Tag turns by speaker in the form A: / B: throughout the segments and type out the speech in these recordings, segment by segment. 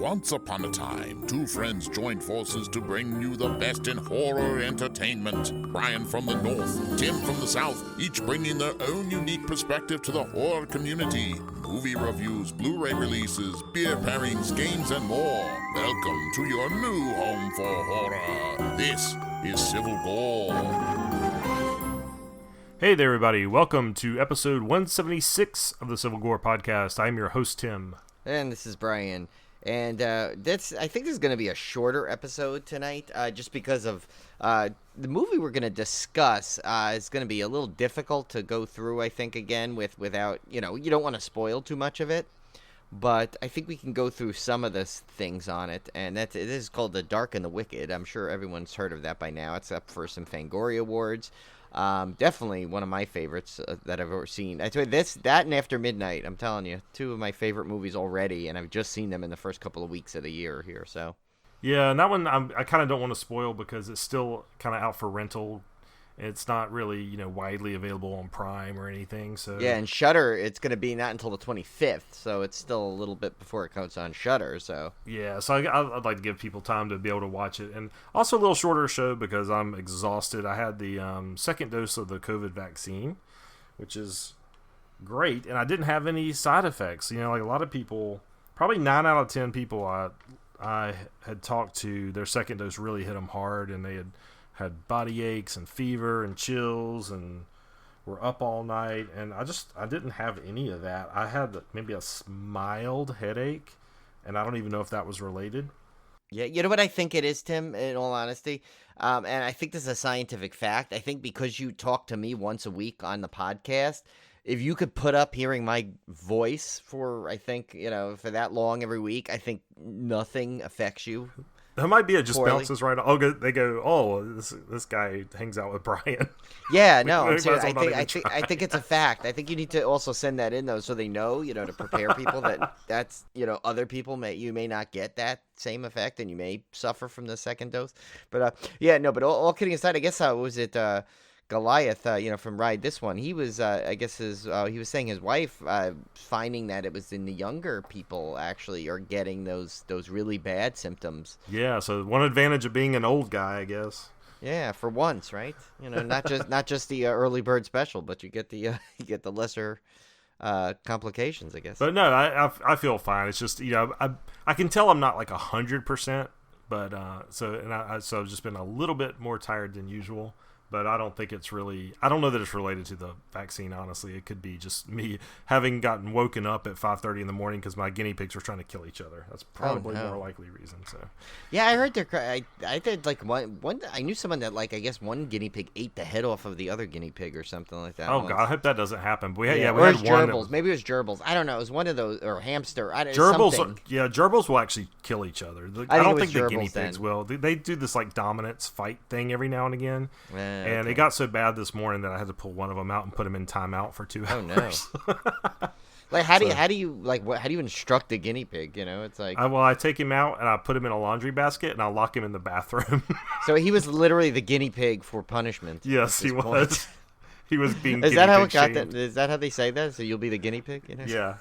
A: Once upon a time, two friends joined forces to bring you the best in horror entertainment. Bryan from the north, Tim from the south, each bringing their own unique perspective to the horror community. Movie reviews, Blu-ray releases, beer pairings, games, and more. Welcome to your new home for horror. This is Civil Gore.
B: Hey there, everybody. Welcome to episode 176 of the Civil Gore podcast. I'm your host, Tim.
C: And this is Bryan. And I think this is going to be a shorter episode tonight, just because of the movie we're going to discuss is going to be a little difficult to go through, I think, again, without, you don't want to spoil too much of it. But I think we can go through some of the things on it, and it is called The Dark and the Wicked. I'm sure everyone's heard of that by now. It's up for some Fangoria Awards. Definitely one of my favorites that I've ever seen. I tell you, that and After Midnight, I'm telling you, two of my favorite movies already, and I've just seen them in the first couple of weeks of the year here, so.
B: Yeah, and that one I kind of don't want to spoil because it's still kind of out for rental. It's not really, widely available on Prime or anything. So
C: yeah, and Shudder, it's going to be not until the 25th, so it's still a little bit before it comes on Shudder. So
B: yeah, so I'd like to give people time to be able to watch it, and also a little shorter show because I'm exhausted. I had the second dose of the COVID vaccine, which is great, and I didn't have any side effects. Like a lot of people, probably 9 out of 10 people I had talked to, their second dose really hit them hard, and they had body aches and fever and chills and were up all night, and I didn't have any of that. I had maybe a mild headache, and I don't even know if that was related.
C: Yeah, you know what I think it is, Tim, in all honesty? And I think this is a scientific fact. I think because you talk to me once a week on the podcast, if you could put up hearing my voice for, I think, for that long every week, I think nothing affects you.
B: That might be it. Just
C: poorly.
B: Bounces right on. They go, oh, this guy hangs out with Bryan.
C: Yeah, no, I think it's a fact. I think you need to also send that in though, so they know, to prepare people that's other people you may not get that same effect, and you may suffer from the second dose. But but all kidding aside, I guess was it Goliath, from Ride This One, he was, he was saying his wife, finding that it was in the younger people actually are getting those really bad symptoms.
B: Yeah, so one advantage of being an old guy, I guess.
C: Yeah, for once, right? Not just the early bird special, but you get the lesser complications, I guess.
B: But no, I feel fine. It's just I can tell I'm not like 100%, but so I've just been a little bit more tired than usual. But I don't think I don't know that it's related to the vaccine, honestly. It could be just me having gotten woken up at 5:30 in the morning because my guinea pigs were trying to kill each other. That's probably more likely reason. So
C: yeah, I heard I did like one. I knew someone that I guess one guinea pig ate the head off of the other guinea pig or something like that.
B: Oh God, I hope that doesn't happen. But we had
C: gerbils. Maybe it was gerbils. I don't know. It was one of those, or hamster. Gerbils.
B: Yeah, gerbils will actually kill each other. I don't think the guinea pigs will. They do this dominance fight thing every now and again. And it got so bad this morning that I had to pull one of them out and put him in timeout for 2 hours.
C: Oh no! How do you instruct a guinea pig? It's like
B: I take him out and I put him in a laundry basket and I lock him in the bathroom.
C: So he was literally the guinea pig for punishment.
B: Yes, he was. He was being.
C: Is that how it got that? Is that how they say that? So you'll be the guinea pig?
B: Yeah.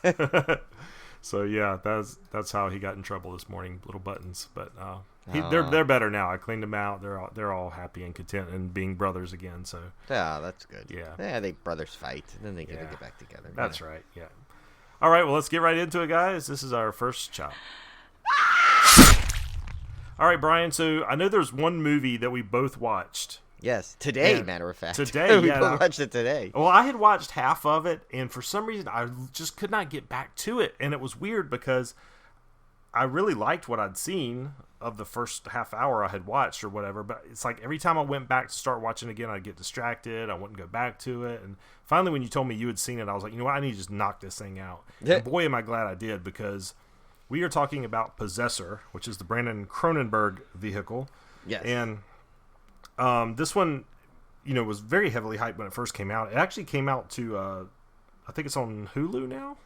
B: So yeah, that's how he got in trouble this morning. Little Buttons, but they're better now. I cleaned them out. They're all happy and content and being brothers again. So
C: yeah, that's good.
B: Yeah,
C: they brothers fight and then they get back together.
B: That's right. Yeah. All right, well, let's get right into it, guys. This is our first chop. All right, Bryan. So I know there's one movie that we both watched.
C: Yes, today, matter of fact.
B: Today,
C: we watched it today.
B: Well, I had watched half of it, and for some reason, I just could not get back to it. And it was weird because I really liked what I'd seen of the first half hour I had watched or whatever. But it's like every time I went back to start watching again, I'd get distracted. I wouldn't go back to it. And finally, when you told me you had seen it, I was like, you know what? I need to just knock this thing out. Yeah. And boy, am I glad I did, because we are talking about Possessor, which is the Brandon Cronenberg vehicle.
C: Yes.
B: And this one, was very heavily hyped when it first came out. It actually came out to, I think it's on Hulu now.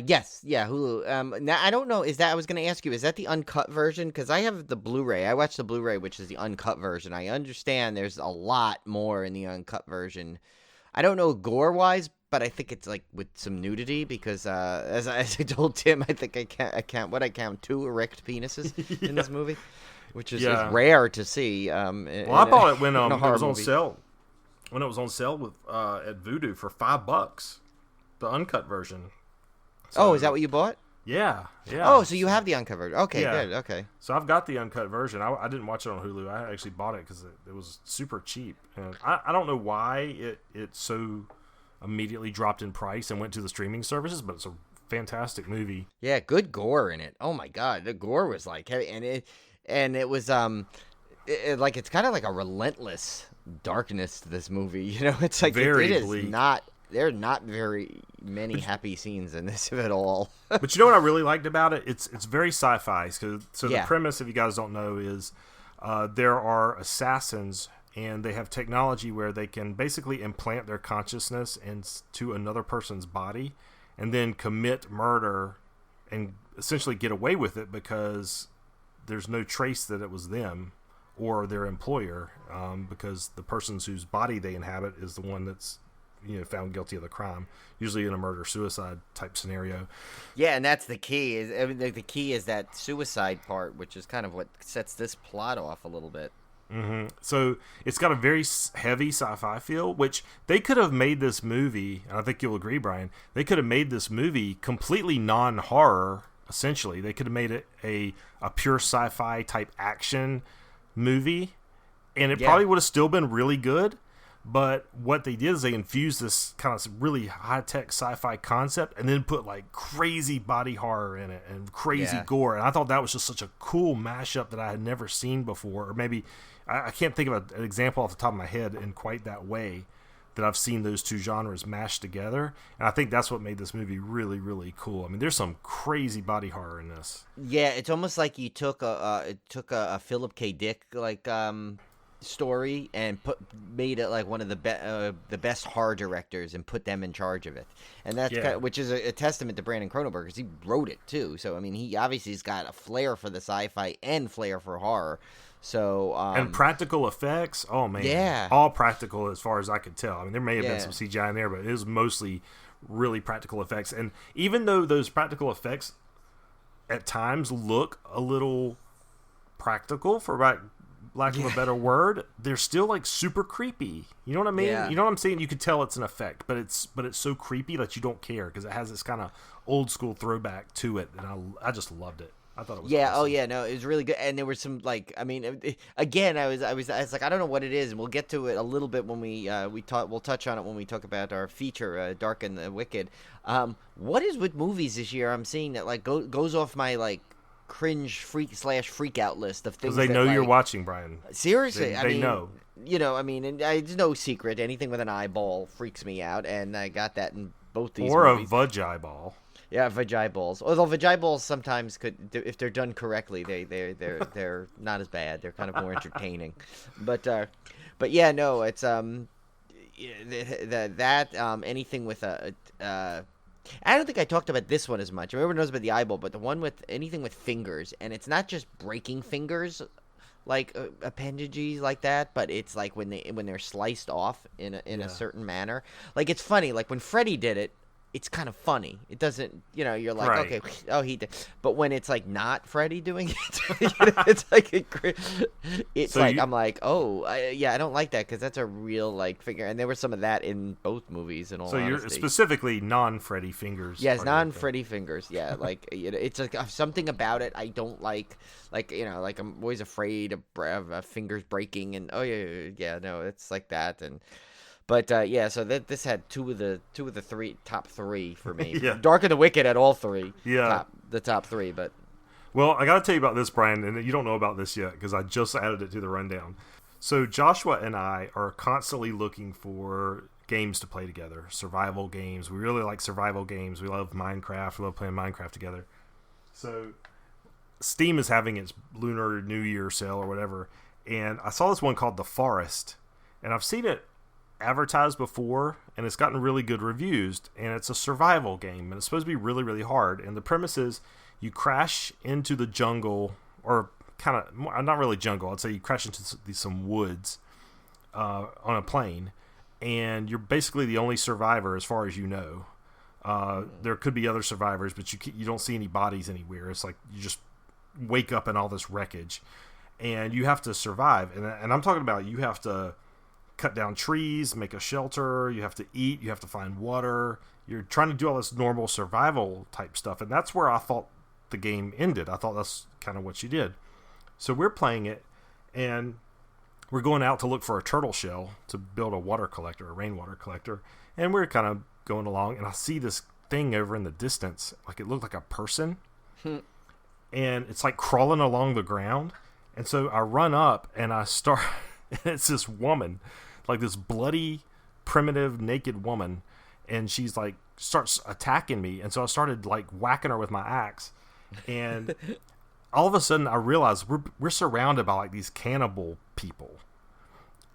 C: Yes, yeah, Hulu. Now I don't know. I was going to ask you, is that the uncut version? Because I have the Blu-ray. I watched the Blu-ray, which is the uncut version. I understand there's a lot more in the uncut version. I don't know gore-wise, but I think it's like with some nudity because as I told Tim, I think I count 2 erect penises in this movie, which is rare to see.
B: Well, I bought it when it was on
C: movie.
B: sale. When it was on sale with at Voodoo for $5, the uncut version. So,
C: is that what you bought?
B: Yeah.
C: Oh, so you have the uncut version. Okay, good. Okay.
B: So I've got the uncut version. I didn't watch it on Hulu. I actually bought it because it was super cheap. And I don't know why it so immediately dropped in price and went to the streaming services, but it's a fantastic movie.
C: Yeah, good gore in it. Oh my god, the gore was like heavy, and it was like it's kind of like a relentless darkness to this movie. You know, it's like
B: very
C: it is
B: bleak.
C: There are not very many happy scenes in this at all.
B: But you know what I really liked about it? It's very sci-fi. The premise, if you guys don't know, is there are assassins, and they have technology where they can basically implant their consciousness into another person's body and then commit murder and essentially get away with it because there's no trace that it was them or their employer, because the person whose body they inhabit is the one that's found guilty of the crime, usually in a murder-suicide type scenario.
C: Yeah, and that's the key. The key is that suicide part, which is kind of what sets this plot off a little bit.
B: Mm-hmm. So it's got a very heavy sci-fi feel, which they could have made this movie, and I think you'll agree, Brian, they could have made this movie completely non-horror, essentially. They could have made it a pure sci-fi type action movie, and it probably would have still been really good. But what they did is they infused this kind of really high-tech sci-fi concept and then put like crazy body horror in it and crazy gore. And I thought that was just such a cool mashup that I had never seen before. Or maybe I can't think of an example off the top of my head in quite that way that I've seen those two genres mashed together. And I think that's what made this movie really, really cool. I mean, there's some crazy body horror in this.
C: Yeah, it's almost like you took a Philip K. Dick story and made it like one of the best horror directors and put them in charge of it, and that's kind of, which is a testament to Brandon Cronenberg because he wrote it too. So I mean, he obviously has got a flair for the sci-fi and flair for horror. So
B: and practical effects, oh man, all practical as far as I could tell. I mean, there may have been some CGI in there, but it was mostly really practical effects. And even though those practical effects at times look a little practical, for lack of a better word, they're still like super creepy. You know what I mean? You know what I'm saying? You could tell it's an effect, but it's so creepy that you don't care because it has this kind of old school throwback to it, and I just loved it. I thought it was awesome.
C: Oh yeah, no, it was really good, and there was some like, I mean, again, I was like, I don't know what it is, and we'll get to it a little bit when we'll touch on it when we talk about our feature, Dark and the Wicked. What is with movies this year? I'm seeing that like goes off my like cringe freak out list of things
B: because they know you're watching, Brian.
C: Seriously,
B: they know.
C: I mean, and it's no secret. Anything with an eyeball freaks me out, and I got that in both these
B: or
C: movies.
B: A vag eyeball.
C: Yeah, vagiballs. Although vagiballs sometimes could, if they're done correctly, they're not as bad. They're kind of more entertaining. But yeah, no, it's anything with a. I don't think I talked about this one as much. Everyone knows about the eyeball, but the one with anything with fingers, and it's not just breaking fingers, like appendages like that, but it's like when they're sliced off in a certain manner. Like it's funny. Like when Freddy did it, it's kind of funny. It doesn't, you're like,
B: right.
C: Okay, oh, he did. But when it's like not Freddy doing it, it's like I'm like, oh, I don't like that because that's a real like figure. And there was some of that in both movies. In all honesty.
B: You're specifically non-Freddy fingers.
C: Yes, non-Freddy fingers. Yeah, like it's like something about it I don't like. Like like I'm always afraid of fingers breaking. And oh yeah, no, it's like that and. But so this had two of the top three for me. Dark and the Wicked had all three.
B: Yeah,
C: the top three. But
B: well, I got to tell you about this, Brian, and you don't know about this yet because I just added it to the rundown. So Joshua and I are constantly looking for games to play together, survival games. We really like survival games. We love Minecraft. We love playing Minecraft together. So Steam is having its Lunar New Year sale or whatever, and I saw this one called The Forest, and I've seen it advertised before, and it's gotten really good reviews, and it's a survival game, and it's supposed to be really, really hard. And the premise is you crash into the jungle, or kind of not really jungle, I'd say you crash into some woods on a plane, and you're basically the only survivor as far as you know. There could be other survivors, but you don't see any bodies anywhere. It's like you just wake up in all this wreckage, and you have to survive. And I'm talking about you have to cut down trees, make a shelter, you have to eat, you have to find water. You're trying to do all this normal survival type stuff, and that's where I thought the game ended. I thought that's kind of what you did. So we're playing it, and we're going out to look for a turtle shell to build a water collector, a rainwater collector, and we're kind of going along, and I see this thing over in the distance, like it looked like a person, and it's like crawling along the ground, and so I run up, and I start, and it's this woman, like this bloody, primitive, naked woman, and she's like, starts attacking me, and so I started like whacking her with my axe, and all of a sudden I realized we're surrounded by like these cannibal people,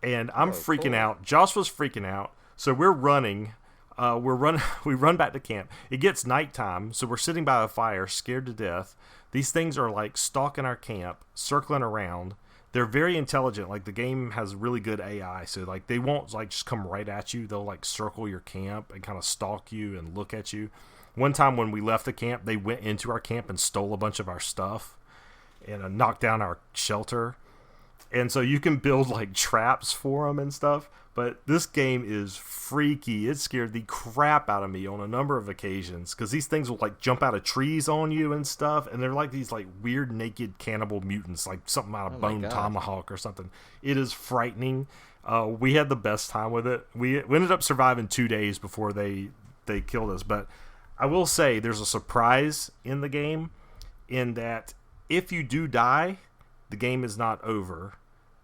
B: and I'm freaking out. Josh was freaking out, so we're running. We run back to camp. It gets nighttime, so we're sitting by a fire, scared to death. These things are like stalking our camp, circling around. They're very intelligent. Like the game has really good AI, so like they won't like just come right at you. They'll like circle your camp and kind of stalk you and look at you. One time when we left the camp, they went into our camp and stole a bunch of our stuff and knocked down our shelter. And so you can build like traps for them and stuff. But this game is freaky. It scared the crap out of me on a number of occasions because these things will like jump out of trees on you and stuff. And they're like these like weird naked cannibal mutants, like something out of Bone Tomahawk or something. It is frightening. We had the best time with it. We ended up surviving 2 days before they killed us. But I will say there's a surprise in the game in that if you do die, the game is not over.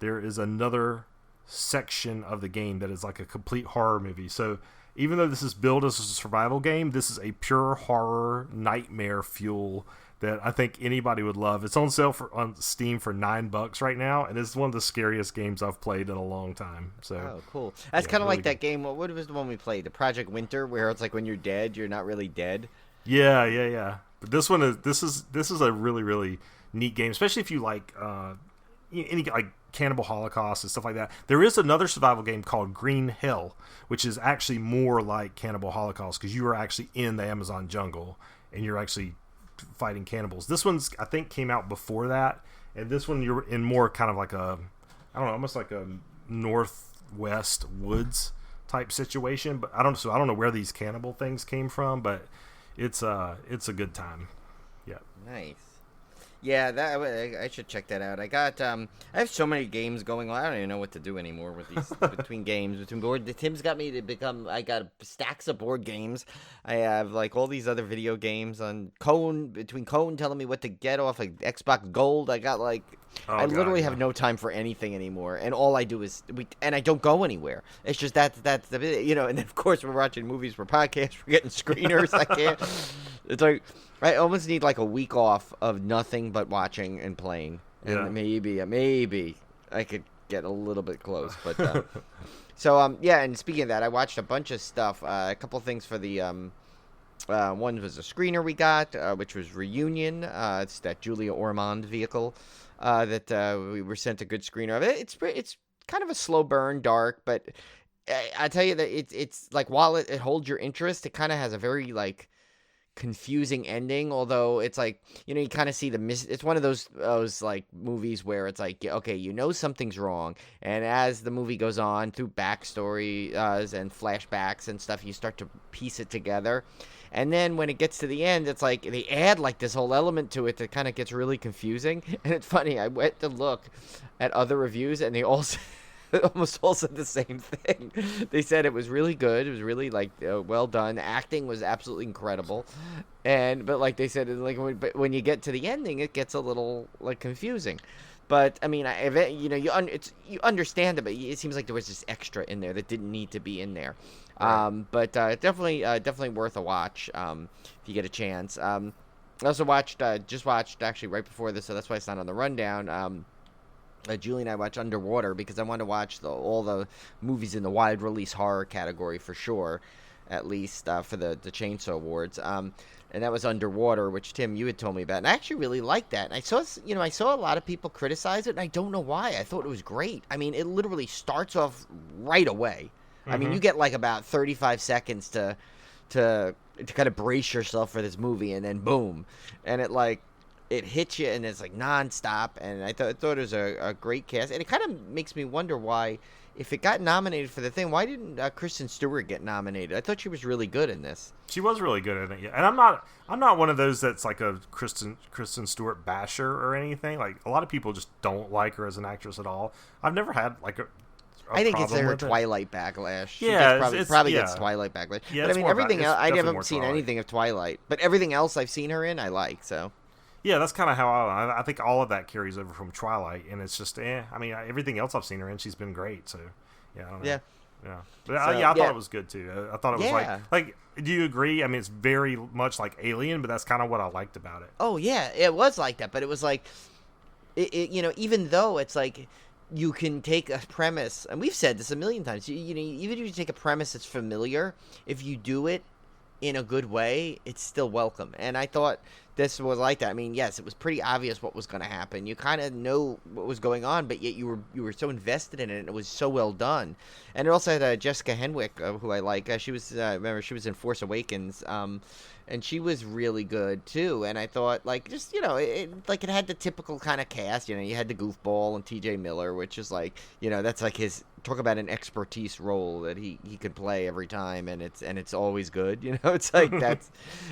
B: There is another section of the game that is like a complete horror movie. So even though this is billed as a survival game, this is a pure horror nightmare fuel that I think anybody would love. It's on sale on Steam for $9 right now, and it's one of the scariest games I've played in a long time. So
C: oh, cool. That's kind of really like that game. What was the one we played? The Project Winter, where it's like when you're dead, you're not really dead.
B: Yeah. But this one is this is a really, really neat game, especially if you like any like Cannibal Holocaust and stuff like that. There is another survival game called Green Hell, which is actually more like Cannibal Holocaust because you are actually in the Amazon jungle and you're actually fighting cannibals. This one's I think came out before that, and this one you're in more kind of like a, I don't know, almost like a northwest woods type situation. But I don't know where these cannibal things came from, but it's a good time. Yeah.
C: Nice. Yeah, I should check that out. I have so many games going on. I don't even know what to do anymore with these between games, between board. Tim's got me to become. I got stacks of board games. I have like all these other video games on between Cone telling me what to get off like Xbox Gold. I got like I literally have no time for anything anymore, and all I do is and I don't go anywhere. It's just that's the you know. And then of course we're watching movies, we're podcasts, we're getting screeners. I can't. It's like. I almost need like a week off of nothing but watching and playing, and maybe I could get a little bit close. But so yeah. And speaking of that, I watched a bunch of stuff. A couple things for the one was a screener we got, which was Reunion. It's that Julia Ormond vehicle that we were sent a good screener of it. It's kind of a slow burn, dark, but I tell you that it's like while it holds your interest, it kind of has a very like confusing ending, although it's like, you know, you kind of see it's one of those like movies where it's like, okay, you know something's wrong, and as the movie goes on through backstory and flashbacks and stuff, you start to piece it together, and then when it gets to the end, it's like they add like this whole element to it that kind of gets really confusing. And it's funny, I went to look at other reviews and they all almost all said the same thing. They said it was really good. It was really like well done. Acting was absolutely incredible, but like they said, like when you get to the ending, it gets a little like confusing. But I mean, you know, you understand it, but it seems like there was this extra in there that didn't need to be in there. Right. But definitely worth a watch if you get a chance. I also just watched actually right before this, so that's why it's not on the rundown. Julie and I watched Underwater because I wanted to watch all the movies in the wide release horror category for sure, at least for the Chainsaw Awards. And that was Underwater, which Tim, you had told me about, and I actually really liked that. And I saw a lot of people criticize it, and I don't know why. I thought it was great. I mean, it literally starts off right away. I mean, you get like about 35 seconds to kind of brace yourself for this movie, and then boom, and it hits you, and it's like nonstop. And I thought it was a great cast, and it kind of makes me wonder why, if it got nominated for the thing, why didn't Kristen Stewart get nominated? I thought she was really good in this.
B: She was really good in it, yeah. And I'm not one of those that's like a Kristen Stewart basher or anything. Like, a lot of people just don't like her as an actress at all. I've never had like a
C: I think it's her
B: with
C: Twilight backlash. She
B: Yeah,
C: probably gets Twilight backlash.
B: Yeah,
C: but I mean, everything else, I
B: definitely
C: haven't
B: more
C: seen
B: Twilight.
C: anything of Twilight, but everything else I've seen her in, I like. So
B: Yeah, that's kind of how I think all of that carries over from Twilight, and it's just, I mean, everything else I've seen her in, she's been great. So, yeah, I don't know.
C: Yeah.
B: Yeah. But,
C: So,
B: I thought it was good, too. I thought it was
C: Yeah.
B: like, do you agree? I mean, it's very much like Alien, but that's kind of what I liked about it.
C: Oh yeah, it was like that, but it was like, even though it's like, you can take a premise, and we've said this a million times. Even if you take a premise that's familiar, if you do it in a good way, it's still welcome. And I thought this was like that. I mean, yes, it was pretty obvious what was going to happen. You kind of know what was going on, but yet you were so invested in it, and it was so well done. And it also had Jessica Henwick, who I like. She was remember, she was in Force Awakens, and she was really good too. And I thought, like, just it had the typical kind of cast. You had the goofball and T.J. Miller, which is like, that's like his, talk about an expertise role that he could play every time, and it's always good. It's like that's,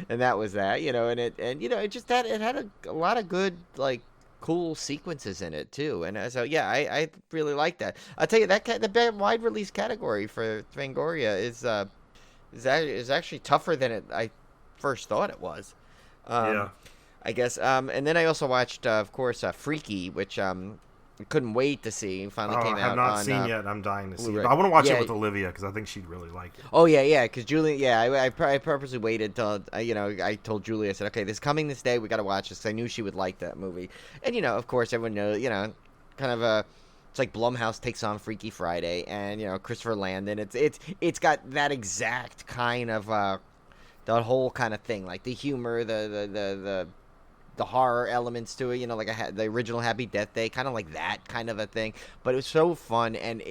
C: and that was that. It just had a lot of good, like, cool sequences in it too. And so yeah, I really like that. I'll tell you that the wide release category for Fangoria is actually tougher than I first thought it was.
B: Yeah.
C: I guess. And then I also watched, of course, Freaky, which I couldn't wait to see. It finally came out.
B: I have not
C: on,
B: seen yet. I'm dying to see it.
C: Blu-ray.
B: But I want to watch
C: Yeah.
B: it with Olivia because I think she'd really like it.
C: Oh yeah, because Julie, I purposely waited till I told Julie, I said, okay, this coming this day, we got to watch this, because I knew she would like that movie. And of course, everyone knows, kind of it's like Blumhouse takes on Freaky Friday, and Christopher Landon. It's got that exact kind of the whole kind of thing, like the humor, the horror elements to it, like the original Happy Death Day, kind of like that kind of a thing. But it was so fun, and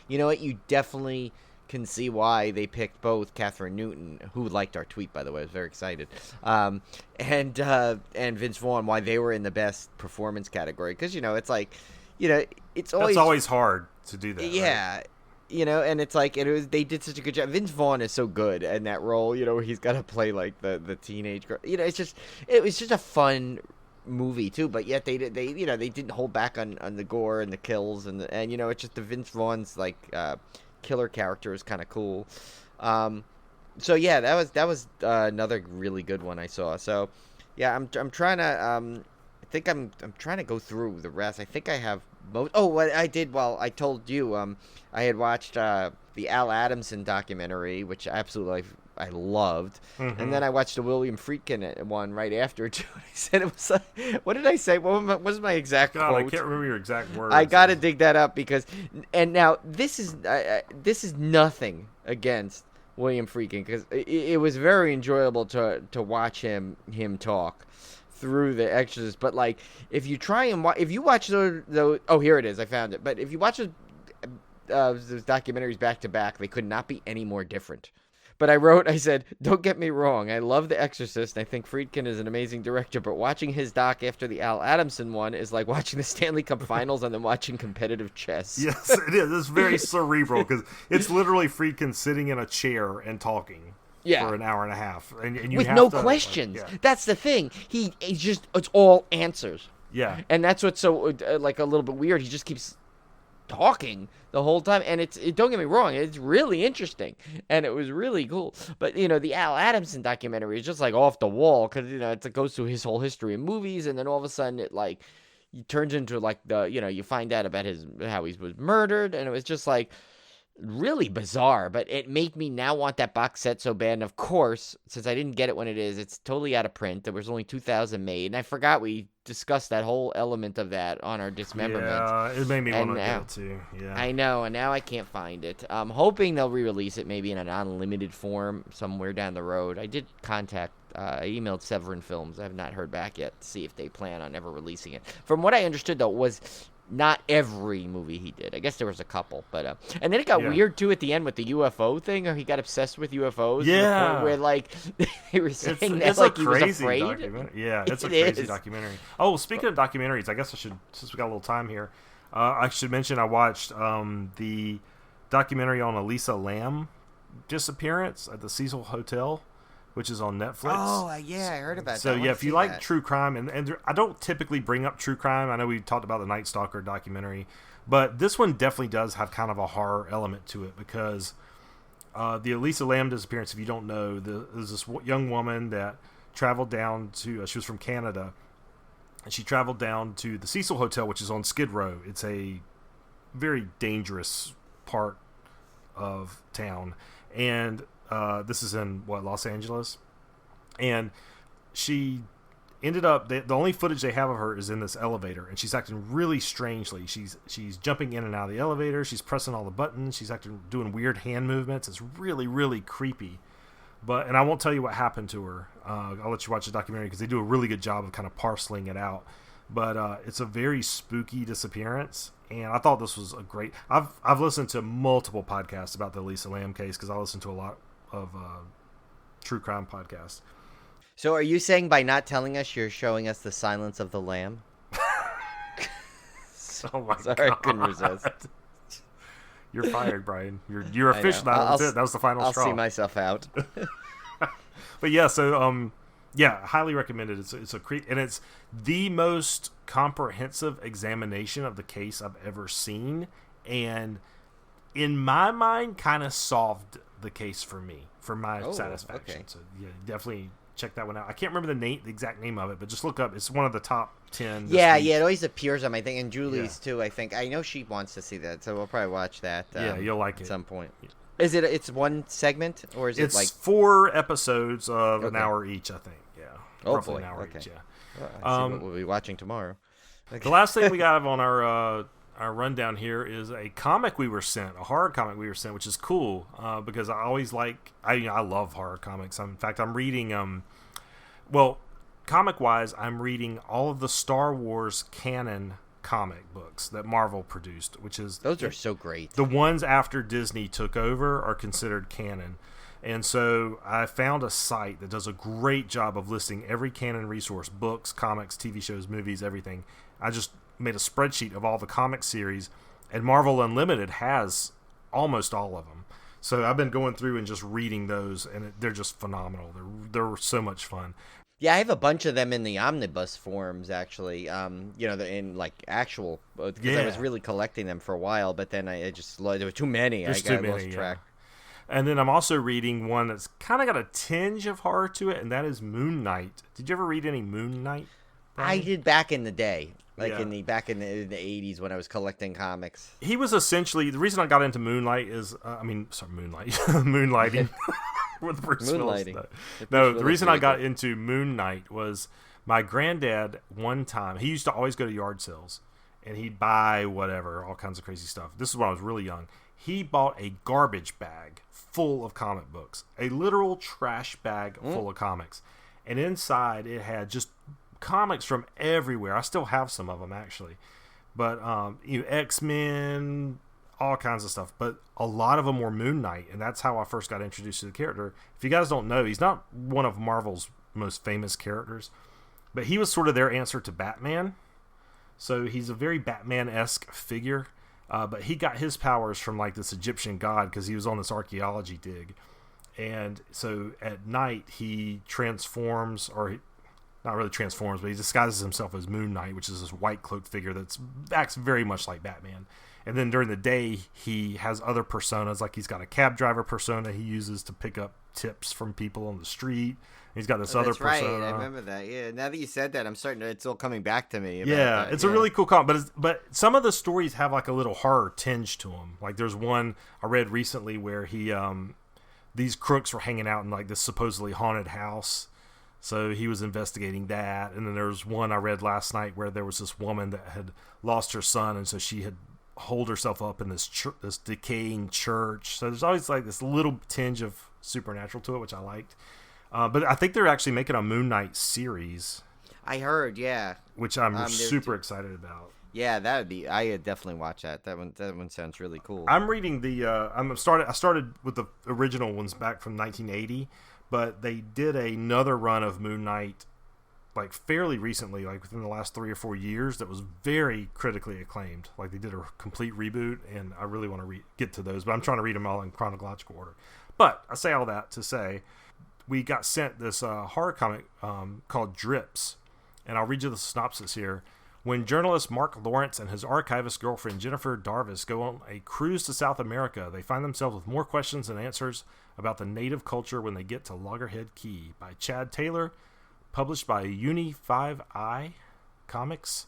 C: you definitely can see why they picked both Catherine Newton, who liked our tweet, by the way. I was very excited, and Vince Vaughn, why they were in the best performance category, because it's like, it's always,
B: That's always hard to do that.
C: yeah.
B: Right?
C: And it's like, they did such a good job. Vince Vaughn is so good in that role, where he's got to play like the teenage girl. It was just a fun movie too, but yet they didn't hold back on the gore and the kills, and it's just the Vince Vaughn's like killer character is kind of cool. So yeah, that was another really good one I saw. So yeah, I'm trying to I think I'm trying to go through the rest. I think I have most. Oh, what I did, well, I told you, I had watched the Al Adamson documentary, which I loved, and then I watched the William Friedkin one right after too. I said it was like, what did I say? What was my exact
B: God,
C: quote?
B: I can't remember your exact words.
C: I got to dig that up, because, and now this is nothing against William Friedkin, because it was very enjoyable to watch him talk through The Exorcist. But like, if you watch those, oh, here it is, I found it. But if you watch those documentaries back to back, they could not be any more different. But I said, don't get me wrong, I love The Exorcist, and I think Friedkin is an amazing director, but watching his doc after the Al Adamson one is like watching the Stanley Cup Finals and then watching competitive chess.
B: Yes, it is. It's very cerebral, because it's literally Friedkin sitting in a chair and talking for an hour and a half. And you
C: with
B: have
C: no
B: to,
C: questions.
B: Like, yeah.
C: That's the thing. It's all answers.
B: Yeah.
C: And that's what's so, like, a little bit weird. He just keeps talking the whole time, and don't get me wrong, it's really interesting, and it was really cool. But the Al Adamson documentary is just like off the wall, because it goes through his whole history in movies, and then all of a sudden it like turns into like you find out about how he was murdered, and it was just like really bizarre. But it made me now want that box set so bad. And of course, since I didn't get it when it's totally out of print. There was only 2,000 made, and I forgot we discussed that whole element of that on our dismemberment.
B: Yeah, it made me want to
C: now,
B: get it too. Yeah,
C: I know, and now I can't find it. I'm hoping they'll re-release it maybe in an unlimited form somewhere down the road. I did contact, I emailed Severin Films. I have not heard back yet to see if they plan on ever releasing it. From what I understood, though, was not every movie he did. I guess there was a couple, but and then it got weird too at the end with the UFO thing, or he got obsessed with UFOs. To the point where like they were saying that like he was afraid.
B: Yeah, it's a crazy documentary. Oh, speaking of documentaries, I guess I should, since we got a little time here, I should mention I watched the documentary on Elisa Lam disappearance at the Cecil Hotel, which is on Netflix.
C: Oh, yeah, I heard about that.
B: So, yeah, if you like true crime, and I don't typically bring up true crime. I know we talked about the Night Stalker documentary, but this one definitely does have kind of a horror element to it because the Elisa Lam disappearance, if you don't know, there's this young woman that traveled down to, she was from Canada, and she traveled down to the Cecil Hotel, which is on Skid Row. It's a very dangerous part of town, and this is in Los Angeles, and she ended up. The only footage they have of her is in this elevator, and she's acting really strangely. She's jumping in and out of the elevator. She's pressing all the buttons. She's doing weird hand movements. It's really, really creepy. And I won't tell you what happened to her. I'll let you watch the documentary because they do a really good job of kind of parceling it out. But it's a very spooky disappearance, and I thought this was a great. I've listened to multiple podcasts about the Elisa Lam case because I listen to a lot of true crime podcasts.
C: So are you saying by not telling us you're showing us the Silence of the Lamb?
B: Oh my
C: Sorry,
B: God.
C: I couldn't resist.
B: You're fired, Brian. You're official now. That was the final straw.
C: I'll see myself out.
B: But yeah, so highly recommended. It's a and it's the most comprehensive examination of the case I've ever seen, and in my mind, kind of solved the case for me, for my satisfaction. Okay. So yeah, definitely check that one out. I can't remember the exact name of it, but just look up. It's one of the top 10.
C: Yeah, it always appears on my thing, and Julie's too. I think I know she wants to see that, so we'll probably watch that.
B: You'll like it
C: at some point. Yeah. Is it? It's one segment, or is it like
B: 4 episodes of an hour each? I think. Yeah. Roughly an hour each. Yeah.
C: Well, I see what we'll be watching tomorrow. Okay.
B: The last thing we got on our rundown here is a comic we were sent, a horror comic we were sent, which is cool because I always I love horror comics. In fact, I'm reading comic-wise, I'm reading all of the Star Wars canon comic books that Marvel produced, which is
C: those are so great.
B: The ones after Disney took over are considered canon. And so I found a site that does a great job of listing every canon resource, books, comics, TV shows, movies, everything. I just made a spreadsheet of all the comic series, and Marvel Unlimited has almost all of them. So I've been going through and just reading those, and they're just phenomenal. They're so much fun.
C: Yeah, I have a bunch of them in the omnibus forms, actually. In like actual, because I was really collecting them for a while, but then there were too many. I lost track.
B: And then I'm also reading one that's kind of got a tinge of horror to it, and that is Moon Knight. Did you ever read any Moon Knight, Brian?
C: I did back in the day, back in the 80s when I was collecting comics.
B: He was essentially the reason I got into Moonlight is moonlighting with Bruce Willis. No, the reason I got into Moon Knight was my granddad. One time, he used to always go to yard sales, and he'd buy whatever, all kinds of crazy stuff. This is when I was really young. He bought a garbage bag full of comic books, a literal trash bag full of comics, and inside it had just comics from everywhere. I still have some of them actually, but X-Men, all kinds of stuff. But a lot of them were Moon Knight, and that's how I first got introduced to the character. If you guys don't know, he's not one of Marvel's most famous characters, but he was sort of their answer to Batman. So he's a very Batman-esque figure. But he got his powers from like this Egyptian god because he was on this archaeology dig. And so at night he transforms, or not really transforms, but he disguises himself as Moon Knight, which is this white cloaked figure that acts very much like Batman. And then during the day he has other personas, like he's got a cab driver persona he uses to pick up tips from people on the street. He's got this other persona.
C: Right. I remember that. Yeah. Now that you said that, it's all coming back to me.
B: It's a really cool comic. But some of the stories have like a little horror tinge to them. Like there's one I read recently where these crooks were hanging out in like this supposedly haunted house. So he was investigating that. And then there was one I read last night where there was this woman that had lost her son, and so she had holed herself up in this decaying church. So there's always like this little tinge of supernatural to it, which I liked. But I think they're actually making a Moon Knight series.
C: I heard, yeah.
B: Which I'm super excited about.
C: Yeah, that would be. I definitely watch that. That one sounds really cool.
B: I'm reading the. I started with the original ones back from 1980, but they did another run of Moon Knight, like fairly recently, like within the last 3 or 4 years, that was very critically acclaimed. Like they did a complete reboot, and I really want to get to those, but I'm trying to read them all in chronological order. But I say all that to say, we got sent this horror comic called Drips, and I'll read you the synopsis here. When journalist Mark Lawrence and his archivist girlfriend Jennifer Darvis go on a cruise to South America, they find themselves with more questions than answers about the native culture when they get to Loggerhead Key. By Chad Taylor, published by Uni 5i Comics.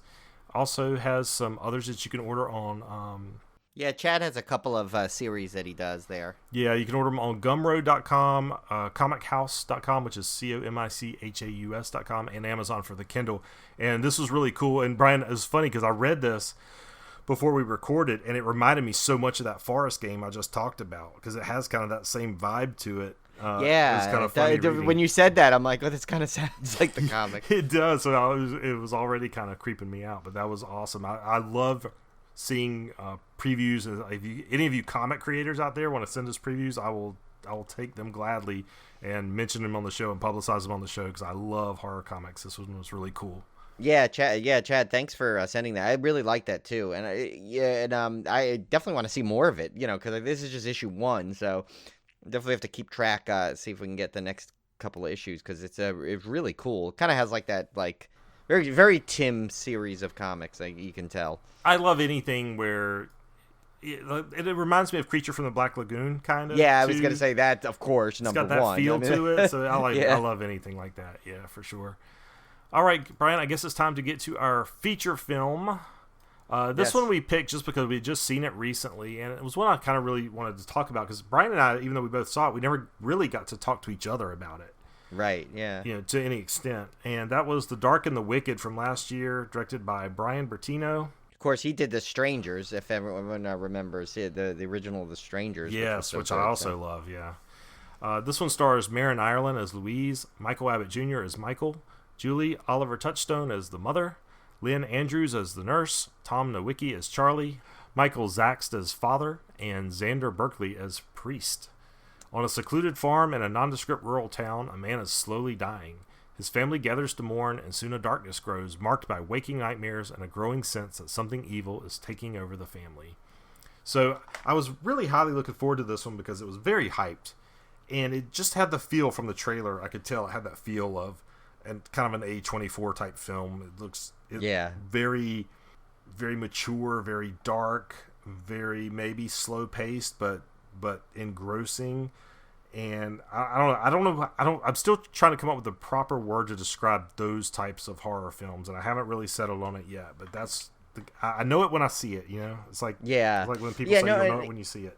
B: Also has some others that you can order on...
C: Yeah, Chad has a couple of series that he does there.
B: Yeah, you can order them on Gumroad.com, comichaus.com, which is comichaus.com, and Amazon for the Kindle. And this was really cool. And Brian, it was funny because I read this before we recorded, and it reminded me so much of that Forest game I just talked about, because it has kind of that same vibe to it.
C: Yeah,
B: it was kind of funny
C: when you said that, I'm like, oh, this kind of sounds like the comic.
B: It does. So it was already kind of creeping me out, but that was awesome. I love seeing previews. If any of you comic creators out there want to send us previews, I will take them gladly and mention them on the show and publicize them on the show, because I love horror comics. This one was really cool.
C: Yeah, Chad, thanks for sending that. I really like that too, and I definitely want to see more of it. Because this is just issue 1, so definitely have to keep track. See if we can get the next couple of issues, because it's really cool. It kind of has like that very very Tim series of comics. You can tell.
B: I love anything where it reminds me of Creature from the Black Lagoon, kind of.
C: Yeah, I was gonna say that. Of course,
B: it's got that feel to it. So
C: Yeah.
B: I love anything like that. Yeah, for sure. All right, Brian, I guess it's time to get to our feature film. This one we picked just because we had just seen it recently, and it was one I kind of really wanted to talk about, because Brian and I, even though we both saw it, we never really got to talk to each other about it.
C: Right, yeah.
B: To any extent. And that was The Dark and the Wicked from last year, directed by Bryan Bertino.
C: Of course, he did The Strangers, if everyone remembers the original The Strangers.
B: Yes, which I also love, yeah. This one stars Marin Ireland as Louise, Michael Abbott Jr. as Michael, Julie Oliver Touchstone as the mother, Lynn Andrews as the nurse, Tom Nowicki as Charlie, Michael Zaxt as father, and Xander Berkeley as priest. On a secluded farm in a nondescript rural town, a man is slowly dying. His family gathers to mourn, and soon a darkness grows, marked by waking nightmares and a growing sense that something evil is taking over the family. So I was really highly looking forward to this one because it was very hyped, and it just had the feel from the trailer. I could tell it had that feel of and kind of an A24 type film. It looks very, very mature, very dark, very maybe slow paced, but engrossing. And I'm still trying to come up with the proper word to describe those types of horror films, and I haven't really settled on it yet. But I know it when I see it. It's like it's like when people say you'll know it when you see it.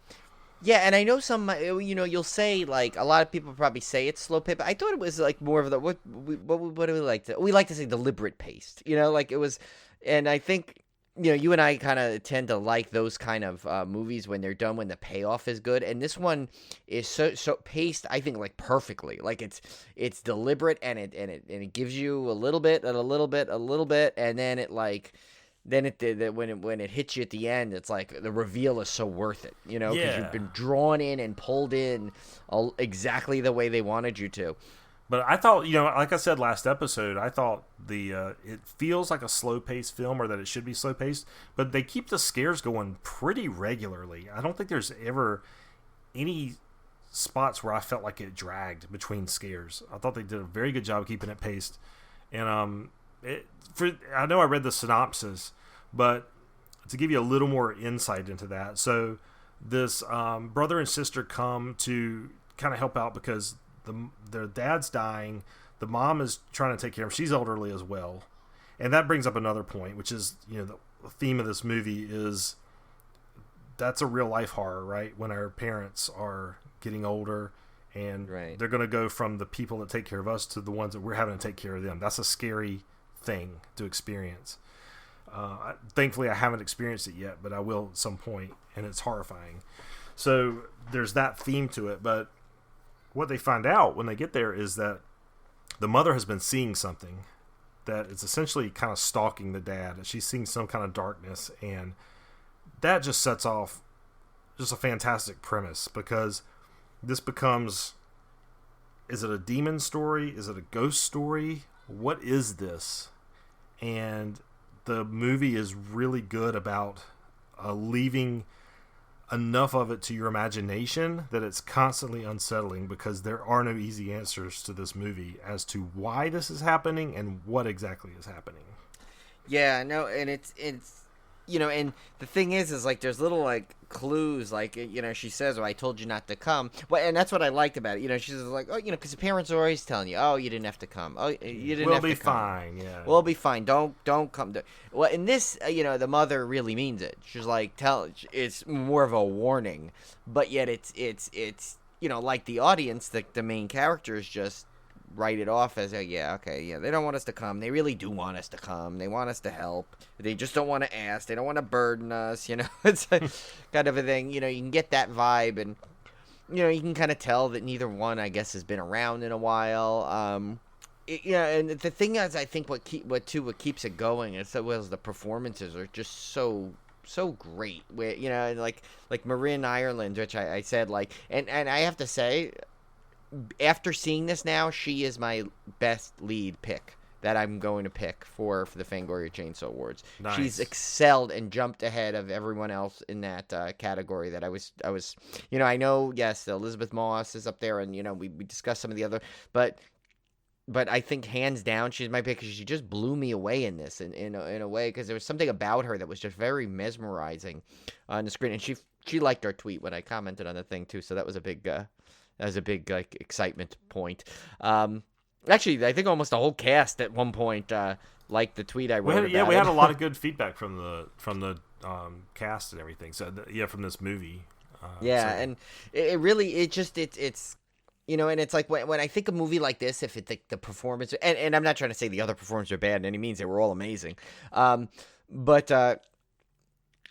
C: Yeah, and I know some, you'll say, like, a lot of people probably say it's slow paced, but I thought it was, like, more of the, what do we like to, we like to say deliberate paced, like it was, and I think, you and I kind of tend to like those kind of movies when they're done, when the payoff is good, and this one is so paced, I think, like, perfectly, like, it's deliberate, and it gives you a little bit, and a little bit, and then it, like... Then when it hits you at the end, it's like the reveal is so worth it, because you've been drawn in and pulled in exactly the way they wanted you to.
B: But I thought, like I said last episode, I thought it feels like a slow-paced film, or that it should be slow-paced, but they keep the scares going pretty regularly. I don't think there's ever any spots where I felt like it dragged between scares. I thought they did a very good job of keeping it paced, and I know I read the synopsis, but to give you a little more insight into that, so this brother and sister come to kind of help out because their dad's dying. The mom is trying to take care of him. She's elderly as well, and that brings up another point, which is the theme of this movie is that's a real life horror, right? When our parents are getting older. And they're going to go from the people that take care of us to the ones that we're having to take care of them. That's a scary thing to experience. Thankfully, I haven't experienced it yet, but I will at some point, and it's horrifying. So there's that theme to it. But what they find out when they get there is that the mother has been seeing something that is essentially kind of stalking the dad. She's seeing some kind of darkness, and that just sets off just a fantastic premise, because this becomes, is it a demon story? Is it a ghost story? What is this? And the movie is really good about leaving enough of it to your imagination that it's constantly unsettling, because there are no easy answers to this movie as to why this is happening and what exactly is happening.
C: Yeah, no, and it's and the thing is like there's little like clues, like she says, "Oh, I told you not to come." Well, and that's what I liked about it. She's like, "Oh, because the parents are always telling you, oh, you didn't have to come. Oh, you didn't have to come.
B: We'll be fine. Yeah,
C: we'll be fine. Don't come." Well, in this, the mother really means it. She's like, it's more of a warning, but yet it's like the audience, the main characters just write it off as they don't want us to come. They really do want us to come. They want us to help. They just don't want to ask. They don't want to burden us. It's kind of a thing. You can get that vibe, and you can kind of tell that neither one, I guess, has been around in a while. And the thing is, I think what keeps it going is the performances are just so great. Where like Marin Ireland, which I said, like, and I have to say, after seeing this now, she is my best lead pick that I'm going to pick for the Fangoria Chainsaw Awards.
B: Nice.
C: She's excelled and jumped ahead of everyone else in that category that I was I know, yes, Elizabeth Moss is up there, and we discussed some of the other, but I think hands down she's my pick, because she just blew me away in this in a way, because there was something about her that was just very mesmerizing on the screen, and she liked our tweet when I commented on the thing too, so that was a big like excitement point. Actually, I think almost the whole cast at one point liked the tweet I wrote.
B: We had a lot of good feedback from the cast and everything. So from this movie.
C: And it really it's and it's like when I think a movie like this, if it's like the performance, and I'm not trying to say the other performances are bad in any means, they were all amazing, but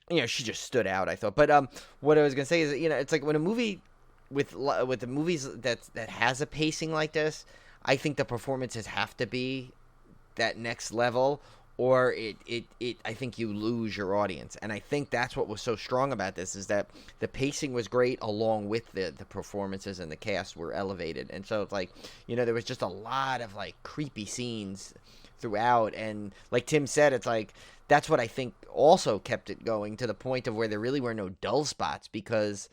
C: she just stood out, I thought. But what I was gonna say is it's like when a movie with the movies that has a pacing like this, I think the performances have to be that next level, or I think you lose your audience. And I think that's what was so strong about this, is that the pacing was great, along with the performances, and the cast were elevated. And so it's like, there was just a lot of like creepy scenes throughout, and like Tim said, it's like that's what I think also kept it going to the point of where there really were no dull spots, because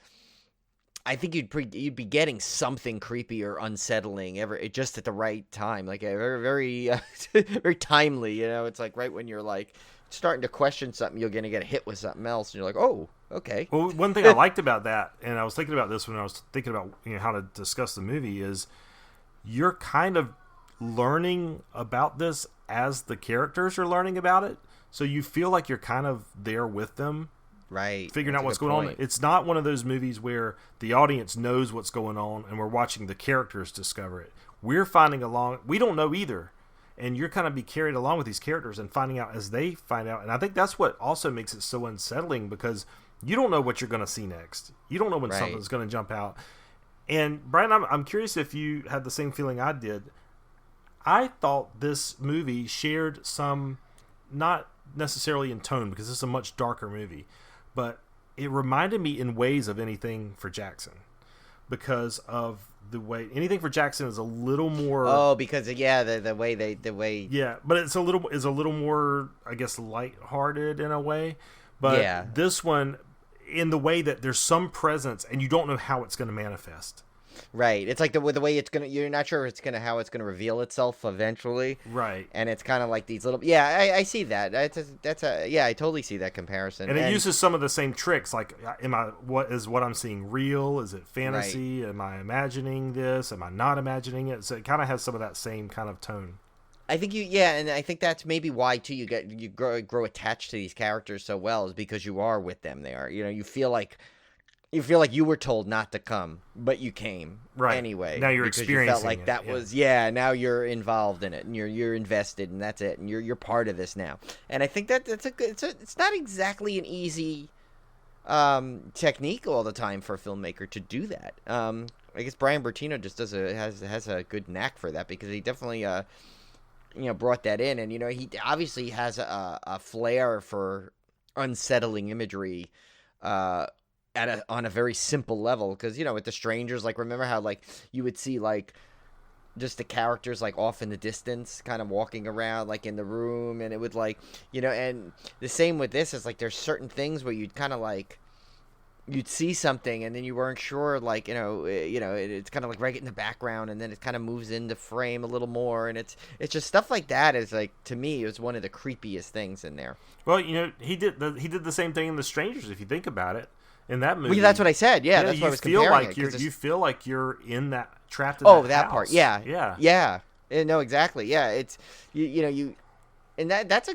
C: I think you'd be getting something creepy or unsettling just at the right time, like a very very timely. It's like right when you're like starting to question something, you're gonna get hit with something else, and you're like, oh, okay.
B: Well, one thing I liked about that, and I was thinking about this when I was thinking about how to discuss the movie, is you're kind of learning about this as the characters are learning about it, so you feel like you're kind of there with them.
C: Right.
B: Figuring out what's going on. It's not one of those movies where the audience knows what's going on and we're watching the characters discover it. We're finding along. We don't know either. And you're kind of be carried along with these characters and finding out as they find out. And I think that's what also makes it so unsettling, because you don't know what you're going to see next. You don't know when something's going to jump out. And Brian, I'm curious if you had the same feeling I did. I thought this movie shared some, not necessarily in tone, because this is a much darker movie, but it reminded me in ways of Anything for Jackson, because of the way Anything for Jackson is a little more.
C: Oh, because the way.
B: Yeah, but it's a little more, I guess, lighthearted in a way. But this one, in the way that there's some presence and you don't know how it's going to manifest.
C: Right. It's like the way it's gonna. You're not sure how it's gonna reveal itself eventually.
B: Right.
C: And it's kind of like these little. Yeah, I see that. I totally see that comparison.
B: And it uses some of the same tricks. Like, what I'm seeing real? Is it fantasy? Right. Am I imagining this? Am I not imagining it? So it kind of has some of that same kind of tone.
C: I think and I think that's maybe why too you grow attached to these characters so well, is because you are with them. They are. You feel like. You feel like you were told not to come, but you came anyway.
B: Now you're experiencing
C: you felt like that was now you're involved in it, and you're invested, and that's it, and you're part of this now. And I think it's not exactly an easy technique all the time for a filmmaker to do that. I guess Bryan Bertino just has a good knack for that, because he definitely brought that in, and he obviously has a flair for unsettling imagery on a very simple level, because with The Strangers, like, remember how like you would see like just the characters like off in the distance kind of walking around like in the room, and it would like and the same with this is like there's certain things where you'd kind of like you'd see something and then you weren't sure, like it's kind of like right in the background, and then it kind of moves into frame a little more, and it's just stuff like that is like, to me, it was one of the creepiest things in there.
B: Well, he did the same thing in The Strangers, if you think about it. In that movie,
C: well, that's what I said. Yeah, that's what I was comparing.
B: You feel like you're in that, trapped in
C: that
B: house.
C: Part. Yeah. No, exactly. Yeah, it's and that's a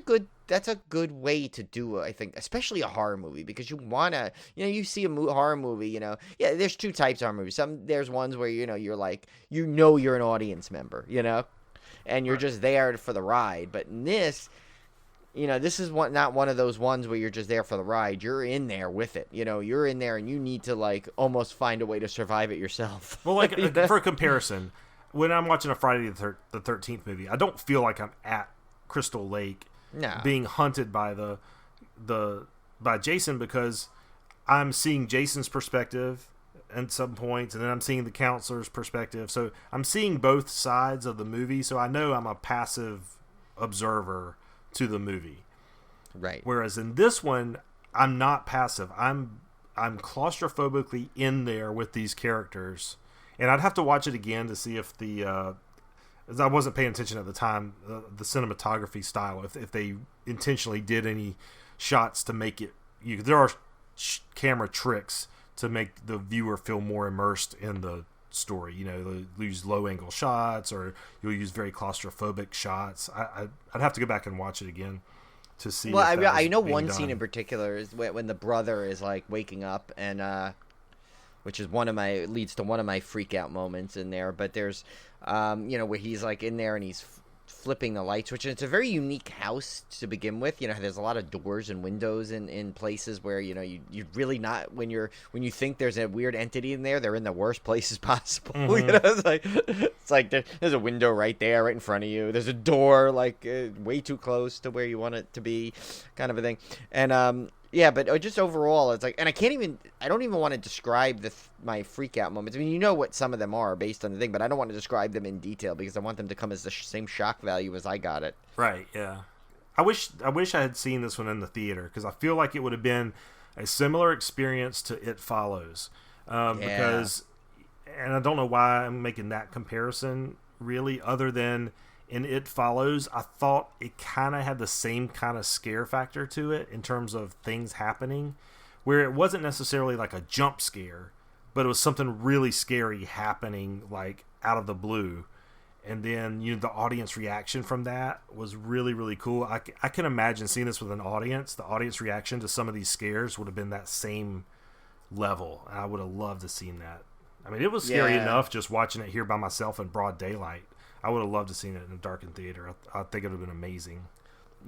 C: good way to do it, I think, especially a horror movie, because you wanna, you see a horror movie, there's two types of horror movies. There's ones where you're like, you're an audience member, and you're just there for the ride. But in this, this is not one of those ones where you're just there for the ride. You're in there with it. You're in there, and you need to like almost find a way to survive it yourself.
B: Well, like for to when I'm watching a Friday the 13th movie, I don't feel like I'm at Crystal Lake being hunted by by Jason, because I'm seeing Jason's perspective at some points, and then I'm seeing the counselor's perspective. So I'm seeing both sides of the movie. So I know I'm a passive observer to the movie.
C: Right.
B: Whereas in this one, I'm not passive. I'm claustrophobically in there with these characters. And I'd have to watch it again to see if as I wasn't paying attention at the time, the cinematography style, if they intentionally did any shots to make it, there are camera tricks to make the viewer feel more immersed in the story. They'll use low angle shots, or you'll use very claustrophobic shots. I'd have to go back and watch it again to see.
C: Well, I know one scene in particular is when the brother is like waking up, and which is leads to one of my freak out moments in there. But there's where he's like in there and he's flipping the light switch, and it's a very unique house to begin with. There's a lot of doors and windows in places where you really not, when you think there's a weird entity in there, they're in the worst places possible.
B: Mm-hmm.
C: It's like there's a window right there, right in front of you. There's a door like way too close to where you want it to be, kind of a thing. And yeah, but just overall, it's like, and I don't even want to describe my freak out moments. I mean, what some of them are based on the thing, but I don't want to describe them in detail because I want them to come as the same shock value as I got it.
B: Right. Yeah. I wish I had seen this one in the theater, because I feel like it would have been a similar experience to It Follows. Because, and I don't know why I'm making that comparison really, other than in It Follows, I thought it kind of had the same kind of scare factor to it in terms of things happening, where it wasn't necessarily like a jump scare, but it was something really scary happening like out of the blue. And then, the audience reaction from that was really, really cool. I can imagine seeing this with an audience. The audience reaction to some of these scares would have been that same level. I would have loved to have seen that. I mean, it was scary enough just watching it here by myself in broad daylight. I would have loved to have seen it in a darkened theater. I think it would have been amazing.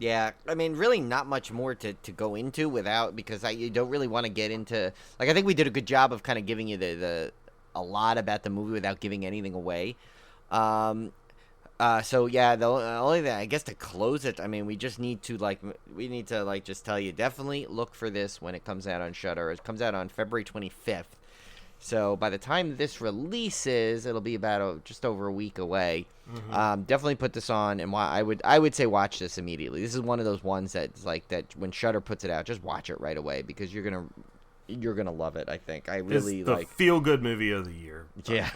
C: Yeah, I mean, really not much more to go into because you don't really want to get into, like, I think we did a good job of kind of giving you a lot about the movie without giving anything away. So yeah, the only thing, I guess, to close it, I mean, we need to just tell you, definitely look for this when it comes out on Shudder. It comes out on February 25th. So by the time this releases, it'll be about just over a week away. Mm-hmm. Definitely put this on, and I would say watch this immediately. This is one of those ones that's like that when Shudder puts it out, just watch it right away, because you're gonna love it. I think
B: it's the feel-good movie of the year.
C: Yeah,